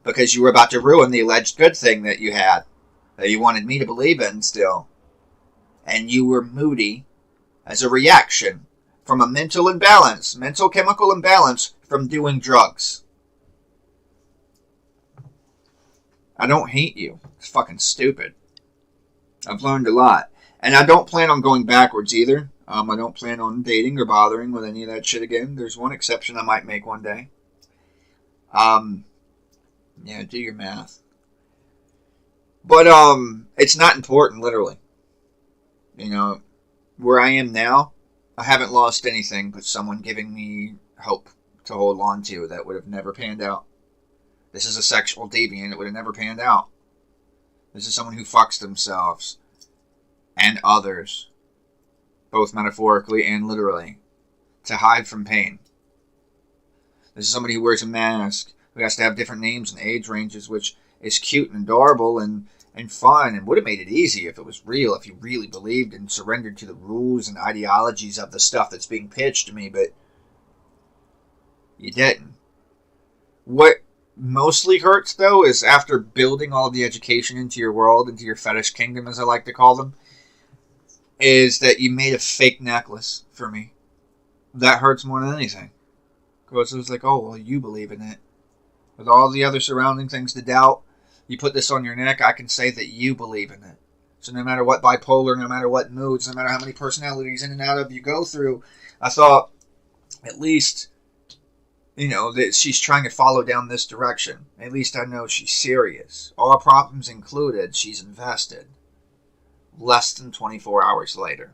Speaker 1: Because you were about to ruin the alleged good thing that you had, that you wanted me to believe in still. And you were moody as a reaction from a mental imbalance, mental chemical imbalance from doing drugs. I don't hate you. It's fucking stupid. I've learned a lot. And I don't plan on going backwards either. I don't plan on dating or bothering with any of that shit again. There's one exception I might make one day. Yeah, do your math. But, it's not important, literally. You know, where I am now, I haven't lost anything but someone giving me hope to hold on to that would have never panned out. This is a sexual deviant that would have never panned out. This is someone who fucks themselves and others, both metaphorically and literally, to hide from pain. This is somebody who wears a mask, who has to have different names and age ranges, which is cute and adorable and fun, and would have made it easy if it was real, if you really believed and surrendered to the rules and ideologies of the stuff that's being pitched to me, but you didn't. What mostly hurts, though, is after building all of the education into your world, into your fetish kingdom, as I like to call them, is that you made a fake necklace for me. That hurts more than anything. Because it was like, oh, well, you believe in it. With all the other surrounding things to doubt, you put this on your neck, I can say that you believe in it. So no matter what bipolar, no matter what moods, no matter how many personalities in and out of you go through, I thought, at least, you know, that she's trying to follow down this direction. At least I know she's serious. All problems included, she's invested. Less than 24 hours later,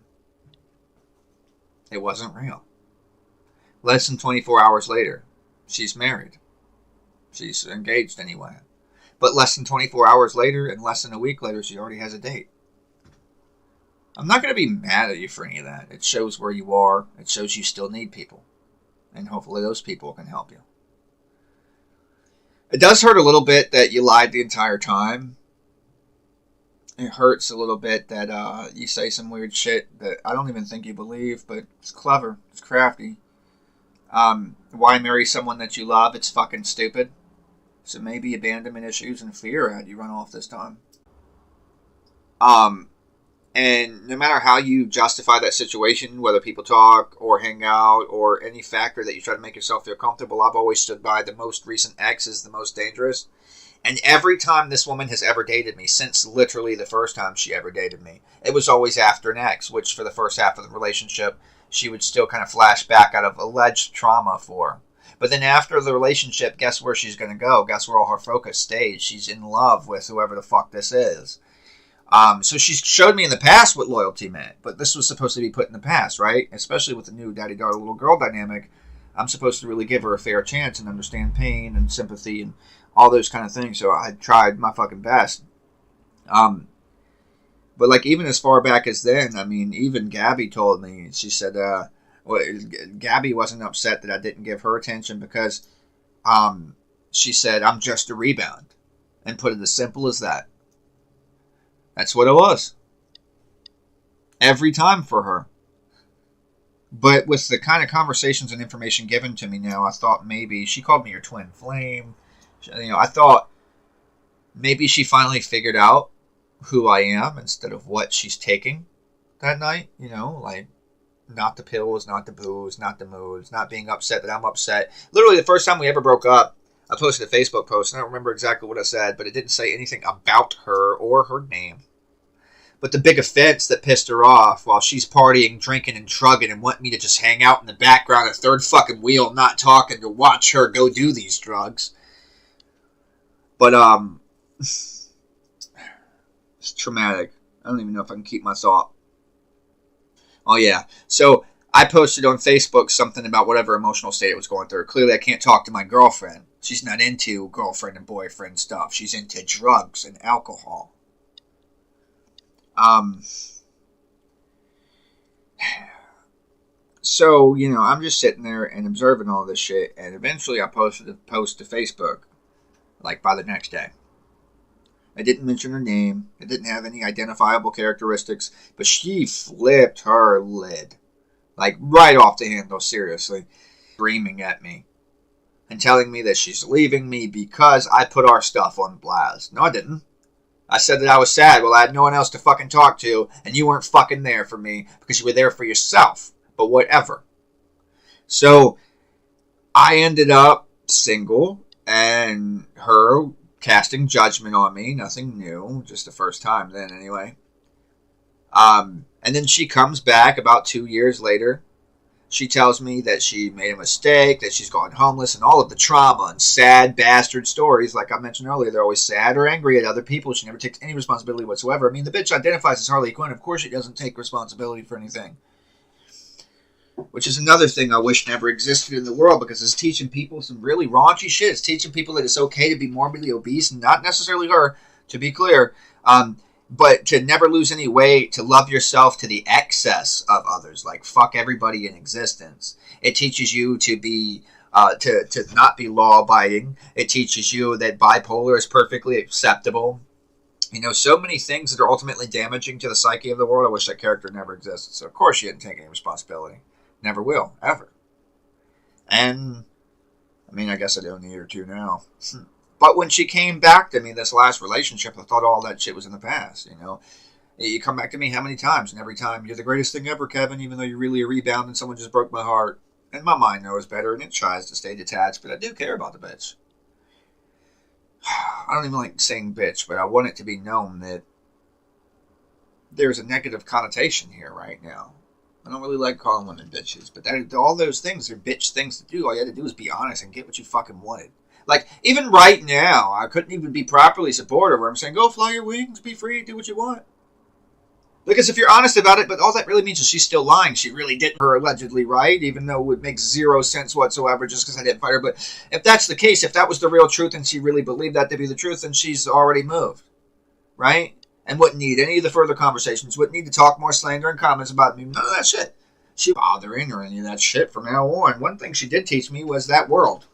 Speaker 1: it wasn't real. Less than 24 hours later, she's married. She's engaged anyway. But less than 24 hours later and less than a week later, she already has a date. I'm not going to be mad at you for any of that. It shows where you are. It shows you still need people. And hopefully those people can help you. It does hurt a little bit that you lied the entire time. It hurts a little bit that you say some weird shit that I don't even think you believe, but it's clever. It's crafty. Why marry someone that you love? It's fucking stupid. So maybe abandonment issues and fear had you run off this time. And no matter how you justify that situation, whether people talk or hang out or any factor that you try to make yourself feel comfortable, I've always stood by the most recent ex is the most dangerous. And every time this woman has ever dated me, since literally the first time she ever dated me, it was always after an ex, which for the first half of the relationship, she would still kind of flash back out of alleged trauma for. But then after the relationship, guess where she's going to go? Guess where all her focus stays? She's in love with whoever the fuck this is. So she's showed me in the past what loyalty meant, but this was supposed to be put in the past, right? Especially with the new daddy-daughter little girl dynamic, I'm supposed to really give her a fair chance and understand pain and sympathy and all those kind of things. So I tried my fucking best. But like even as far back as then, I mean, even Gabby told me, she said, Gabby wasn't upset that I didn't give her attention because she said, I'm just a rebound. And put it as simple as that. That's what it was. Every time for her. But with the kind of conversations and information given to me now, I thought maybe, she called me her twin flame. I thought maybe she finally figured out who I am instead of what she's taking that night. Like not the pills, not the booze, not the moods, not being upset that I'm upset. Literally the first time we ever broke up, I posted a Facebook post, and I don't remember exactly what I said, but it didn't say anything about her or her name. But the big offense that pissed her off while she's partying, drinking, and drugging and wanting me to just hang out in the background, a third fucking wheel, not talking, to watch her go do these drugs. But, it's traumatic. I don't even know if I can keep my thought. Oh, yeah. So I posted on Facebook something about whatever emotional state it was going through. Clearly, I can't talk to my girlfriend. She's not into girlfriend and boyfriend stuff. She's into drugs and alcohol. So, I'm just sitting there and observing all this shit. And eventually I posted a post to Facebook. Like by the next day. I didn't mention her name. It didn't have any identifiable characteristics. But she flipped her lid. Like right off the handle, seriously. Screaming at me. And telling me that she's leaving me because I put our stuff on blast. No, I didn't. I said that I was sad. Well, I had no one else to fucking talk to. And you weren't fucking there for me. Because you were there for yourself. But whatever. So, I ended up single. And her casting judgment on me. Nothing new. Just the first time then anyway. And then she comes back about 2 years later. She tells me that she made a mistake, that she's gone homeless, and all of the trauma and sad bastard stories. Like I mentioned earlier, they're always sad or angry at other people. She never takes any responsibility whatsoever. I mean, the bitch identifies as Harley Quinn. Of course she doesn't take responsibility for anything. Which is another thing I wish never existed in the world, because it's teaching people some really raunchy shit. It's teaching people that it's okay to be morbidly obese, and not necessarily her, to be clear. But to never lose any weight, to love yourself to the excess of others. Like, fuck everybody in existence. It teaches you to be, to not be law-abiding. It teaches you that bipolar is perfectly acceptable. So many things that are ultimately damaging to the psyche of the world. I wish that character never existed. So, of course, she didn't take any responsibility. Never will, ever. And, I mean, I guess I don't need her to now. But when she came back to me, this last relationship, I thought all that shit was in the past, You come back to me how many times? And every time, you're the greatest thing ever, Kevin, even though you're really a rebound and someone just broke my heart. And my mind knows better, and it tries to stay detached, but I do care about the bitch. I don't even like saying bitch, but I want it to be known that there's a negative connotation here right now. I don't really like calling women bitches, but all those things are bitch things to do. All you had to do is be honest and get what you fucking wanted. Like, even right now, I couldn't even be properly supportive where I'm saying, go fly your wings, be free, do what you want. Because if you're honest about it, but all that really means is she's still lying. She really did her allegedly right, even though it makes zero sense whatsoever just because I didn't fight her. But if that's the case, if that was the real truth and she really believed that to be the truth, then she's already moved. Right? And wouldn't need any of the further conversations, wouldn't need to talk more slander and comments about me. None of that shit. She bothering or any of that shit from now on. One thing she did teach me was that world.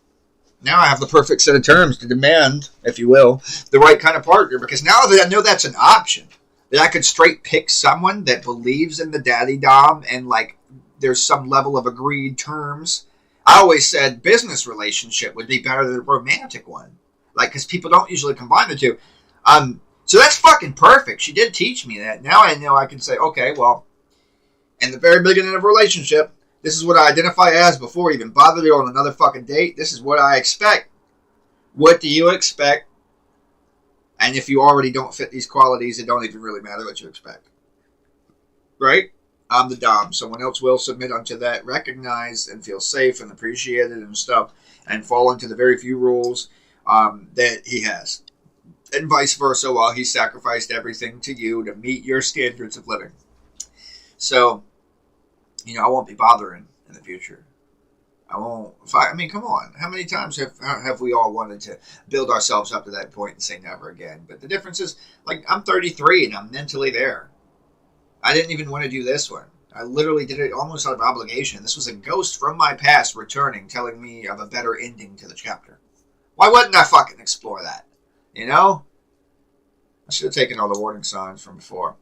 Speaker 1: Now I have the perfect set of terms to demand, if you will, the right kind of partner. Because now that I know that's an option, that I could straight pick someone that believes in the daddy dom and like there's some level of agreed terms. I always said business relationship would be better than a romantic one. Like, because people don't usually combine the two. So that's fucking perfect. She did teach me that. Now I know I can say, okay, well, in the very beginning of a relationship, this is what I identify as before I even bother you on another fucking date. This is what I expect. What do you expect? And if you already don't fit these qualities, it don't even really matter what you expect. Right? I'm the dom. Someone else will submit unto that, recognize and feel safe and appreciated and stuff, and fall into the very few rules that he has. And vice versa, while he sacrificed everything to you to meet your standards of living. So, I won't be bothering in the future. I won't. I mean, come on. How many times have we all wanted to build ourselves up to that point and say never again? But the difference is, like, I'm 33 and I'm mentally there. I didn't even want to do this one. I literally did it almost out of obligation. This was a ghost from my past returning, telling me of a better ending to the chapter. Why wouldn't I fucking explore that? I should have taken all the warning signs from before.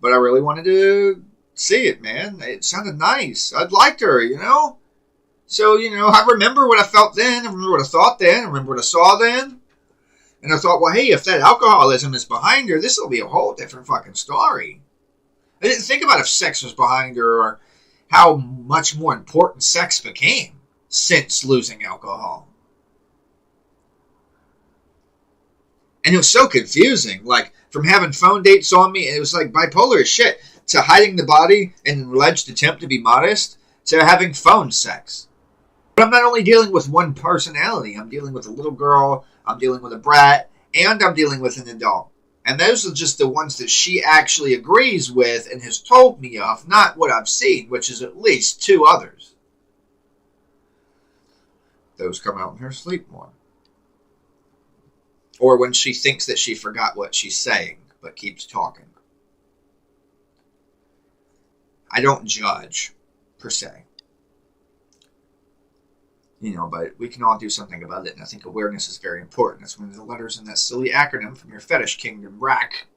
Speaker 1: But I really wanted to see it, man. It sounded nice. I'd liked her, So, I remember what I felt then. I remember what I thought then. I remember what I saw then. And I thought, well, hey, if that alcoholism is behind her, this will be a whole different fucking story. I didn't think about if sex was behind her or how much more important sex became since losing alcohol. And it was so confusing. Like, from having phone dates on me, it was like bipolar as shit, to hiding the body in an alleged attempt to be modest, to having phone sex. But I'm not only dealing with one personality. I'm dealing with a little girl, I'm dealing with a brat, and I'm dealing with an adult. And those are just the ones that she actually agrees with and has told me of, not what I've seen, which is at least 2 others. Those come out in her sleep more. Or when she thinks that she forgot what she's saying, but keeps talking. I don't judge, per se. But we can all do something about it, and I think awareness is very important. That's one of the letters in that silly acronym from your fetish kingdom, RAC.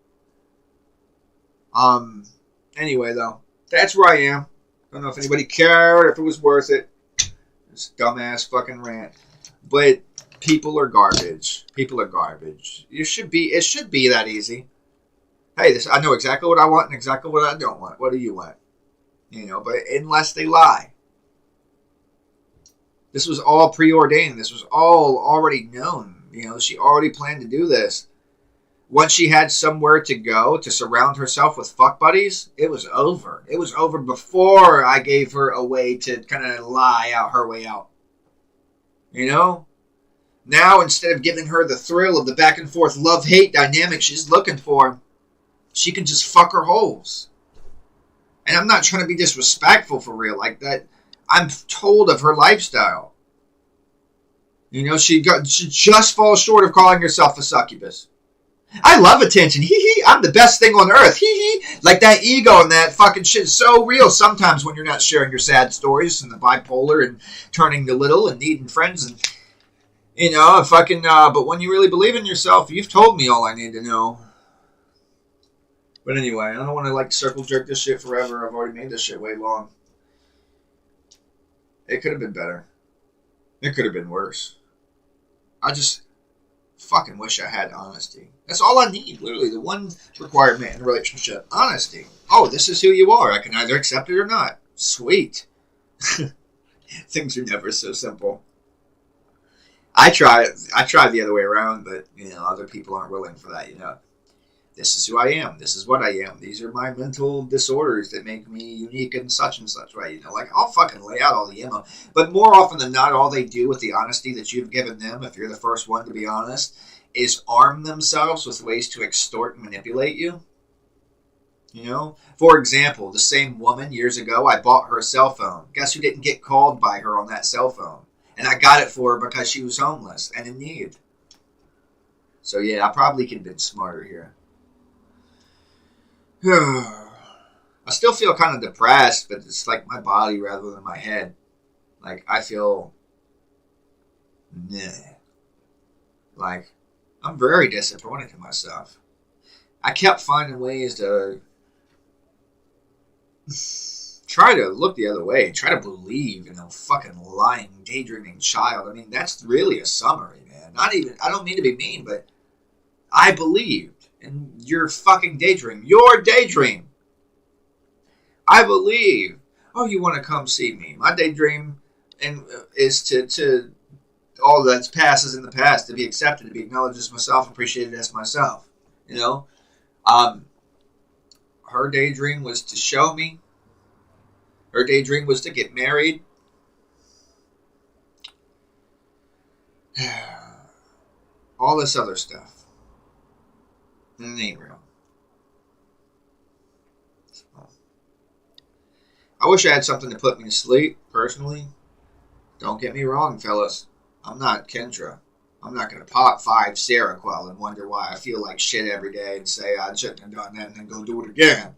Speaker 1: Anyway, though, that's where I am. Don't know if anybody cared, if it was worth it. This dumbass fucking rant. But people are garbage. People are garbage. It should be that easy. Hey, I know exactly what I want and exactly what I don't want. What do you want? But unless they lie. This was all preordained. This was all already known. She already planned to do this. Once she had somewhere to go to surround herself with fuck buddies, it was over. It was over before I gave her a way to kind of lie out her way out. Now, instead of giving her the thrill of the back and forth love-hate dynamic she's looking for, she can just fuck her holes. And I'm not trying to be disrespectful for real like that. I'm told of her lifestyle. She just falls short of calling herself a succubus. I love attention. Hee hee. I'm the best thing on earth. Hee hee. Like that ego and that fucking shit is so real sometimes when you're not sharing your sad stories and the bipolar and turning to little and needing friends and but when you really believe in yourself, you've told me all I need to know. But anyway, I don't want to circle jerk this shit forever. I've already made this shit way long. It could have been better. It could have been worse. I just fucking wish I had honesty. That's all I need, literally. The one requirement in a relationship. Honesty. Oh, this is who you are. I can either accept it or not. Sweet. Things are never so simple. I try the other way around, but, other people aren't willing for that, This is who I am. This is what I am. These are my mental disorders that make me unique and such, right? I'll fucking lay out all the ammo. But more often than not, all they do with the honesty that you've given them, if you're the first one to be honest, is arm themselves with ways to extort and manipulate you. You know? For example, the same woman years ago, I bought her a cell phone. Guess who didn't get called by her on that cell phone? And I got it for her because she was homeless and in need. So yeah, I probably could have been smarter here. I still feel kind of depressed, but it's like my body rather than my head. Like, I feel... Like, I'm very disappointed in myself. I kept finding ways to try to look the other way, try to believe in a fucking lying, daydreaming child. I mean, that's really a summary, man. Not even, I don't mean to be mean, but I believed in your fucking daydream. Your daydream. I believe. Oh, you want to come see me? My daydream is to all that's past is in the past, to be accepted, to be acknowledged as myself, appreciated as myself. You know? Her daydream was to show me. Her daydream was to get married. All this other stuff. And it ain't real. I wish I had something to put me to sleep, personally. Don't get me wrong, fellas. I'm not Kendra. I'm not going to pop 5 Seroquel and wonder why I feel like shit every day and say I shouldn't have done that and then go do it again.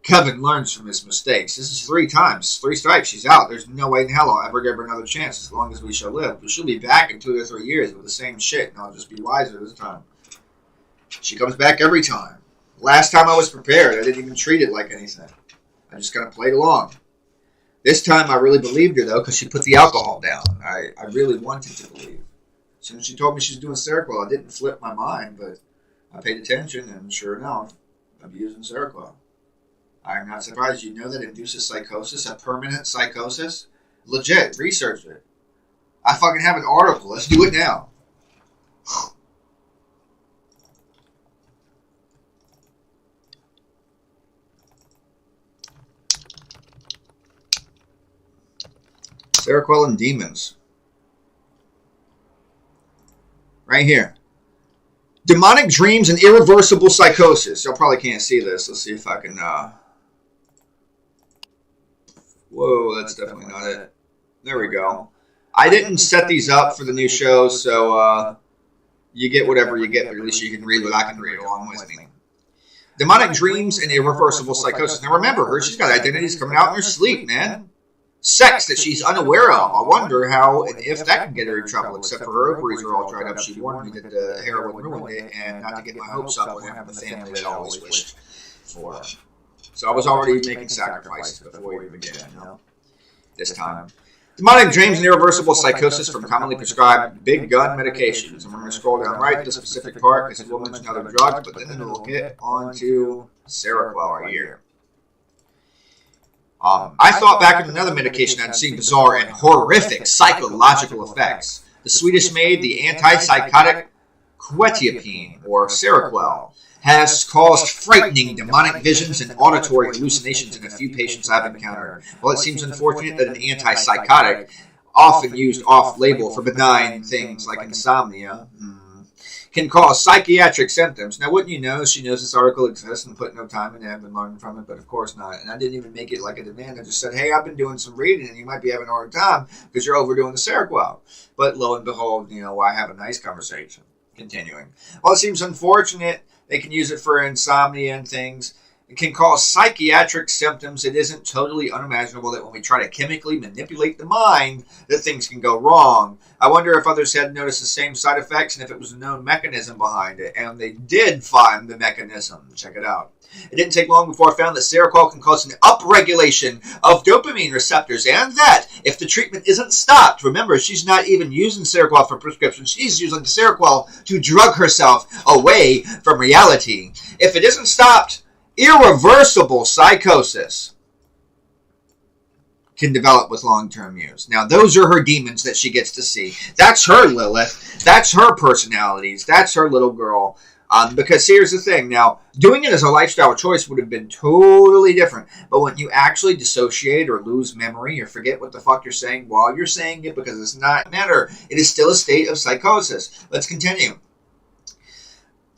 Speaker 1: Kevin learns from his mistakes. This is 3 times. 3 strikes. She's out. There's no way in hell I'll ever give her another chance as long as we shall live. But she'll be back in 2 or 3 years with the same shit, and I'll just be wiser this time. She comes back every time. Last time I was prepared. I didn't even treat it like anything. I just kind of played along. This time I really believed her, though, because she put the alcohol down. I really wanted to believe. As soon as she told me she was doing Seroquel, I didn't flip my mind, but I paid attention, and sure enough, I'm using Seroquel. I'm not surprised. You know that induces psychosis, a permanent psychosis? Legit, research it. I fucking have an article. Let's do it now. Seroquel and demons. Right here. Demonic dreams and irreversible psychosis. Y'all probably can't see this. Let's see if I can... Whoa, that's definitely not it. There we go. I didn't set these up for the new show, so you get whatever you get, but at least you can read what I can read along with me. Demonic dreams and irreversible psychosis. Now remember her, she's got identities coming out in her sleep, man. Sex that she's unaware of. I wonder how and if that can get her in trouble, except for her ovaries are all dried up. She warned me that the heroin ruined it, and not to get my hopes up with having the family that I always wished for. So I was already making sacrifices before we even began, you know, this time. Demonic dreams and irreversible psychosis from commonly prescribed big gun medications. I'm going to scroll down right to the specific part because we'll mention other drugs, but then we'll get on to Seroquel right here. I thought back in another medication I'd seen bizarre and horrific psychological effects. The Swedish made the antipsychotic quetiapine, or Seroquel, has caused frightening demonic visions and auditory hallucinations in a few patients I've encountered. While it seems unfortunate that an antipsychotic, often used off-label for benign things like insomnia, can cause psychiatric symptoms. Now, wouldn't you know, she knows this article exists and put no time in it and been learning from it, but of course not. And I didn't even make it like a demand. I just said, hey, I've been doing some reading and you might be having a hard time because you're overdoing the Seroquel. But lo and behold, you know, I have a nice conversation. Continuing. While it seems unfortunate, they can use it for insomnia and things. It can cause psychiatric symptoms. It isn't totally unimaginable that when we try to chemically manipulate the mind, that things can go wrong. I wonder if others had noticed the same side effects and if it was a known mechanism behind it. And they did find the mechanism. Check it out. It didn't take long before I found that Seroquel can cause an upregulation of dopamine receptors, and that if the treatment isn't stopped, remember, she's not even using Seroquel for prescription. She's using Seroquel to drug herself away from reality. If it isn't stopped, irreversible psychosis can develop with long-term use. Now, those are her demons that she gets to see. That's her Lilith. That's her personalities. That's her little girl. Because here's the thing. Now, doing it as a lifestyle choice would have been totally different. But when you actually dissociate or lose memory or forget what the fuck you're saying while you're saying it because it's not matter, it is still a state of psychosis. Let's continue.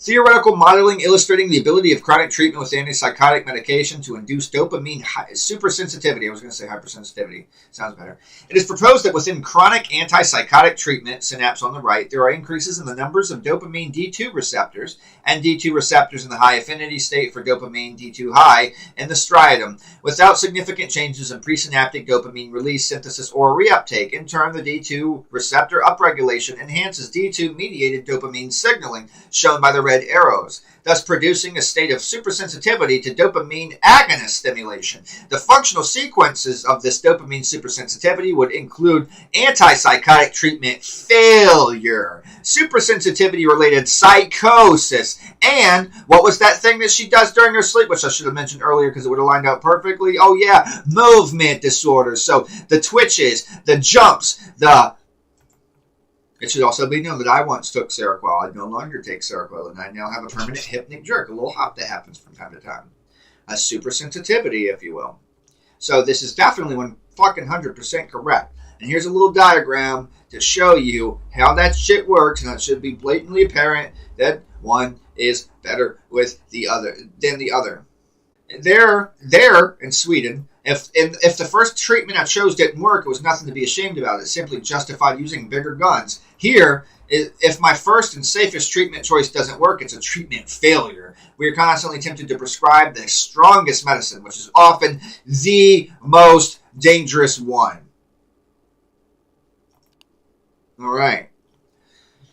Speaker 1: Theoretical modeling illustrating the ability of chronic treatment with antipsychotic medication to induce dopamine supersensitivity. I was going to say hypersensitivity. Sounds better. It is proposed that within chronic antipsychotic treatment, synapse on the right, there are increases in the numbers of dopamine D2 receptors and D2 receptors in the high affinity state for dopamine D2 high in the striatum without significant changes in presynaptic dopamine release, synthesis, or reuptake. In turn, the D2 receptor upregulation enhances D2 mediated dopamine signaling, shown by the red arrows, thus producing a state of supersensitivity to dopamine agonist stimulation. The functional sequences of this dopamine supersensitivity would include antipsychotic treatment failure, supersensitivity-related psychosis, and what was that thing that she does during her sleep, which I should have mentioned earlier because it would have lined up perfectly? Oh yeah, movement disorders. So the twitches, the jumps, It should also be known that I once took Seroquel. I no longer take Seroquel, and I now have a permanent hypnic jerk, a little hop that happens from time to time. A supersensitivity, if you will. So this is definitely 100% correct. And here's a little diagram to show you how that shit works, and it should be blatantly apparent that one is better with the other than the other. There in Sweden, if the first treatment I chose didn't work, it was nothing to be ashamed about. It simply justified using bigger guns. Here, if my first and safest treatment choice doesn't work, it's a treatment failure. We are constantly tempted to prescribe the strongest medicine, which is often the most dangerous one. All right.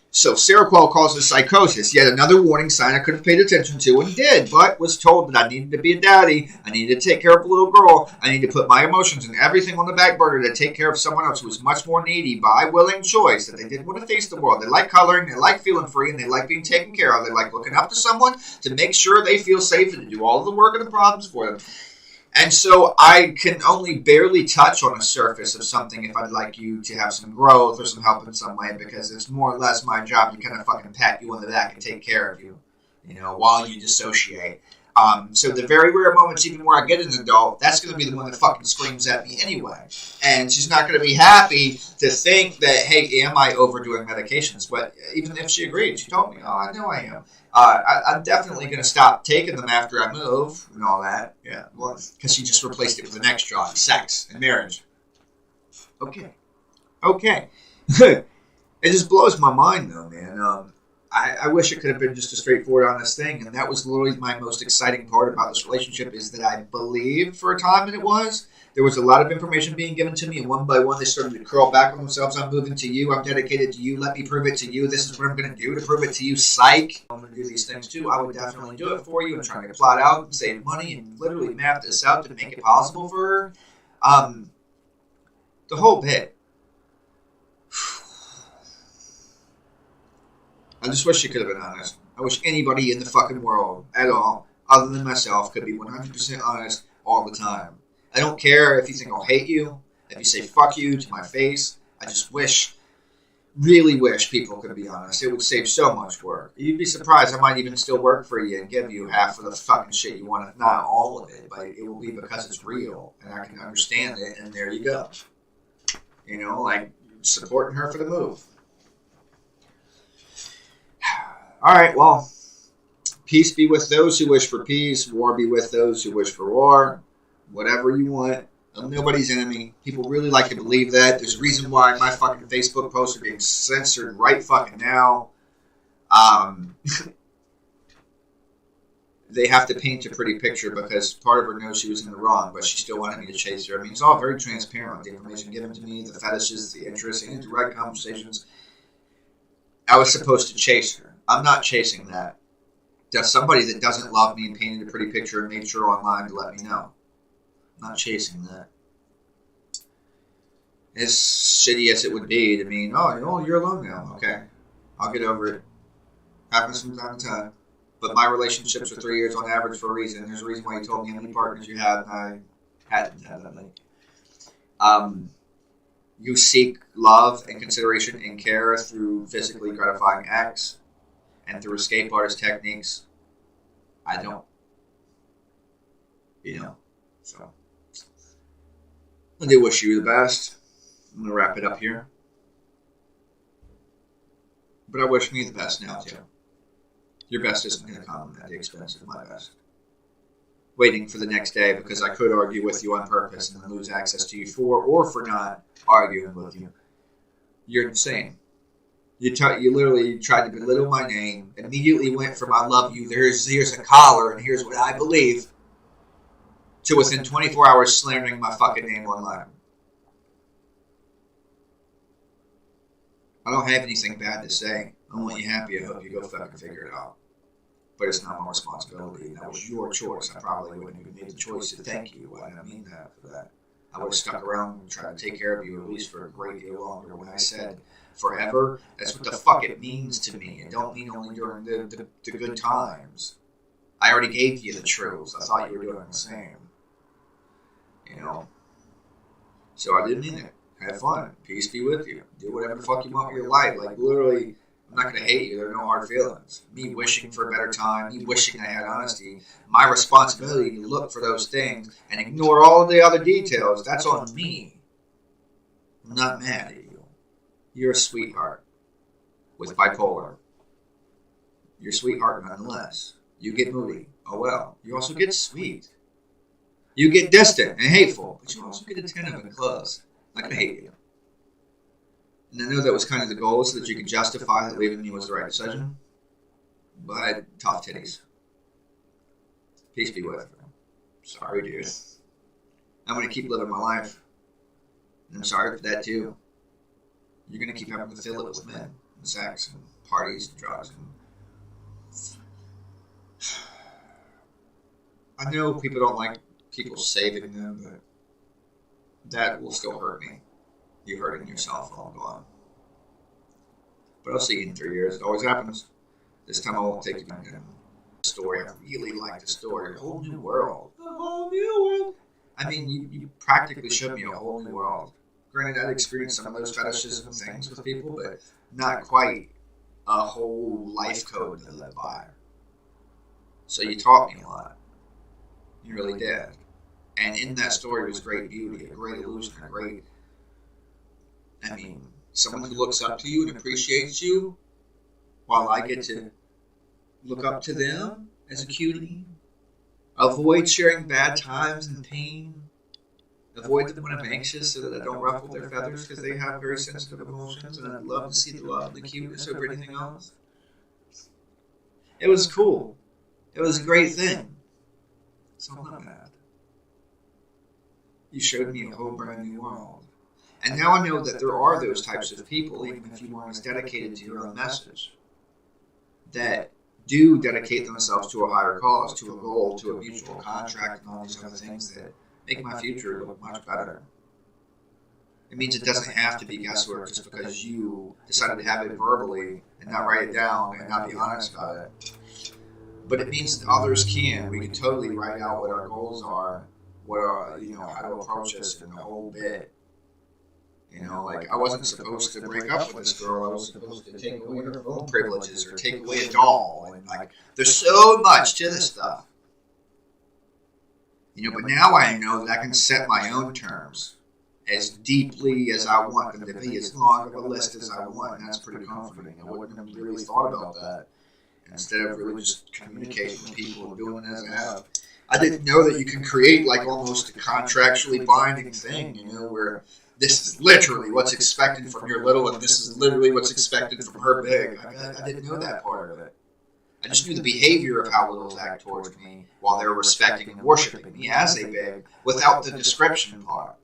Speaker 1: So Seroquel causes psychosis, yet another warning sign I could have paid attention to and did, but was told that I needed to be a daddy, I needed to take care of a little girl, I needed to put my emotions and everything on the back burner to take care of someone else who was much more needy by willing choice, that they didn't want to face the world. They like coloring, they like feeling free, and they like being taken care of. They like looking up to someone to make sure they feel safe and to do all of the work and the problems for them. And so I can only barely touch on the surface of something if I'd like you to have some growth or some help in some way, because it's more or less my job to kind of fucking pat you on the back and take care of you, while you dissociate. So the very rare moments, even where I get an adult, that's going to be the one that fucking screams at me anyway. And she's not going to be happy to think that, hey, am I overdoing medications? But even if she agreed, she told me, oh, I know I am. I'm definitely going to stop taking them after I move and all that. Yeah, well, because she just replaced it with the next job, sex and marriage. Okay. It just blows my mind, though, man. I wish it could have been just a straightforward, honest thing, and that was literally my most exciting part about this relationship, is that I believed for a time, and it was. There was a lot of information being given to me, and one by one they started to curl back on themselves. I'm moving to you. I'm dedicated to you. Let me prove it to you. This is what I'm going to do to prove it to you. Psych. I'm going to do these things too. I would definitely do it for you. I'm trying to plot out and save money and literally map this out to make it possible for her. The whole bit. I just wish she could have been honest. I wish anybody in the fucking world at all, other than myself, could be 100% honest all the time. I don't care if you think I'll hate you, if you say fuck you to my face. I just really wish people could be honest. It would save so much work. You'd be surprised. I might even still work for you and give you half of the fucking shit you want, if not all of it. But it will be because it's real and I can understand it, and there you go. Like supporting her for the move. All right, well, peace be with those who wish for peace. War be with those who wish for war. Whatever you want. I'm nobody's enemy. People really like to believe that. There's a reason why my fucking Facebook posts are being censored right fucking now. They have to paint a pretty picture because part of her knows she was in the wrong, but she still wanted me to chase her. I mean, it's all very transparent. The information given to me, the fetishes, the interests, and direct conversations. I was supposed to chase her. I'm not chasing that. There's somebody that doesn't love me and painted a pretty picture and made sure online to let me know. I'm not chasing that. As shitty as it would be to mean, oh, you're alone now. Okay. I'll get over it. Happens from time to time. But my relationships are 3 years on average for a reason. There's a reason why you told me how many partners you had, and I hadn't had that many. You seek love and consideration and care through physically gratifying acts and through escape artist techniques. I don't. So I do wish you the best. I'm going to wrap it up here. But I wish me the best now, too. your best isn't going to come at the expense of my best. Waiting for the next day because I could argue with you on purpose and then lose access to you for or for not arguing with you. You're insane. You literally tried to belittle my name, immediately went from I love you, here's a collar, and here's what I believe, to within 24 hours slandering my fucking name online. I don't have anything bad to say. I want you happy. I hope you go fucking figure it out. But it's not my responsibility. That was your choice. I probably wouldn't even made the choice to thank you. I didn't mean that for that. I would have stuck around and tried to take care of you at least for a great deal longer. When I said forever, that's what the fuck it means to me. It don't mean only during the good times. I already gave you the truth. I thought you were doing the same. You know? So I didn't mean it. Have fun. Peace be with you. Do whatever the fuck you want with your life. Like, literally, I'm not going to hate you. There are no hard feelings. Me wishing for a better time, me wishing I had honesty, my responsibility to look for those things and ignore all of the other details, that's on me. I'm not mad at you. You're a sweetheart with bipolar. You're a sweetheart nonetheless. You get moody. Oh well. You also get sweet. You get distant and hateful, but you also get attentive and close. I'm not going to hate you. And I know that was kind of the goal so that you could justify that leaving me was the right decision. But tough titties. Peace be with you. Sorry, dude. I'm going to keep living my life. And I'm sorry for that, too. You're going to keep having to fill it with men and sex and parties and drugs. I know people don't like people saving them, but that will still hurt me. You hurting yourself while I'm gone. But I'll see you in 3 years. It always happens. This time I won't take you back in the story. I really like the story. A whole new world. A whole new world. I mean, you practically showed me a whole new world. Granted, I'd experienced some of those fetishes and things with people, but not quite a whole life code to live by. So you taught me a lot. You really did. And in that story was great beauty, a great illusion, a great... I mean, someone who looks up to you and appreciates you, while I get to look up to them as a cutie. Avoid sharing bad times and pain. Avoid them when I'm anxious so that I don't ruffle their feathers because they have very sensitive emotions and I'd love to see the love and the cuteness over anything else. It was cool. It was a great thing. So I'm not mad. You showed me a whole brand new world. And now I know that there are those types of people, even if you weren't as dedicated to your own message, that do dedicate themselves to a higher cause, to a goal, to a mutual contract, and all these other things that make my future look much better. It means it doesn't have to be guesswork just because you decided to have it verbally and not write it down and not be honest about it. But it means that others can. We can totally write out what our goals are, what our, how to approach this and the whole bit. Like I wasn't supposed to break up with this girl. I was supposed to take away her phone privileges or take away a doll. And there's so much to this stuff. But now I know that I can set my own terms as deeply as I want them to be, as long of a list as I want, and that's pretty comforting. I wouldn't have really thought about that. Instead of really just communicating with people and doing as I have. I didn't know that you can create almost a contractually binding thing, where this is literally what's expected from your little and this is literally what's expected from her big. I didn't know that part of it. I just knew the behavior of how littles act towards me while they're respecting and worshiping me as a big without the description part.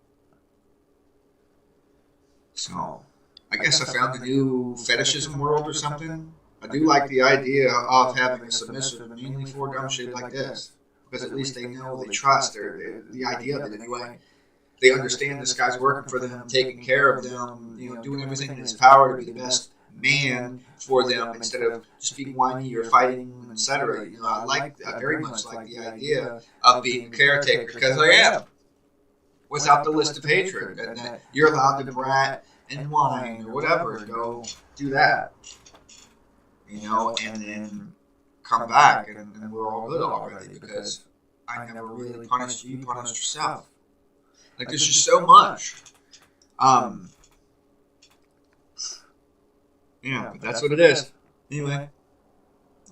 Speaker 1: So, I guess I found a new fetishism world or something. I do like the idea of having a submissive mainly for dumb shit like this. Because at least they know, they trust, the idea of it anyway. They understand this guy's working for them, taking care of them, doing everything in his power to be the best man for them instead of just being whiny or fighting, etc. I very much like the idea of being a caretaker because I am. Without the list of hatred, and that you're allowed to brat and whine or whatever, go do that. And then come back and we're all good already because I never really punished you, you punished yourself. There's just so much. But that's what it is. Anyway,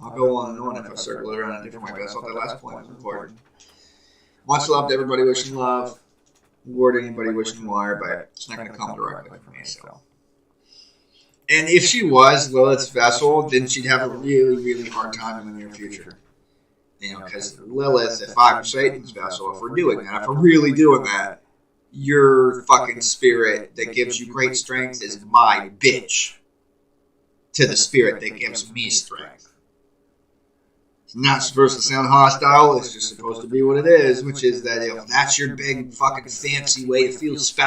Speaker 1: I'll go on and on if I circle it around a different way, but I thought that last point was important. Much love to everybody wishing love. War to anybody wishing war, but it's not going to come directly from me, so. And if she was Lilith's vessel, then she'd have a really, really hard time in the near future. You know, because Lilith, if I'm Satan's vessel, if we're doing that, if we're really doing that, your fucking spirit that gives you great strength is my bitch to the spirit that gives me strength. It's not supposed to sound hostile, it's just supposed to be what it is, which is that if that's your big fucking fancy way to feel special,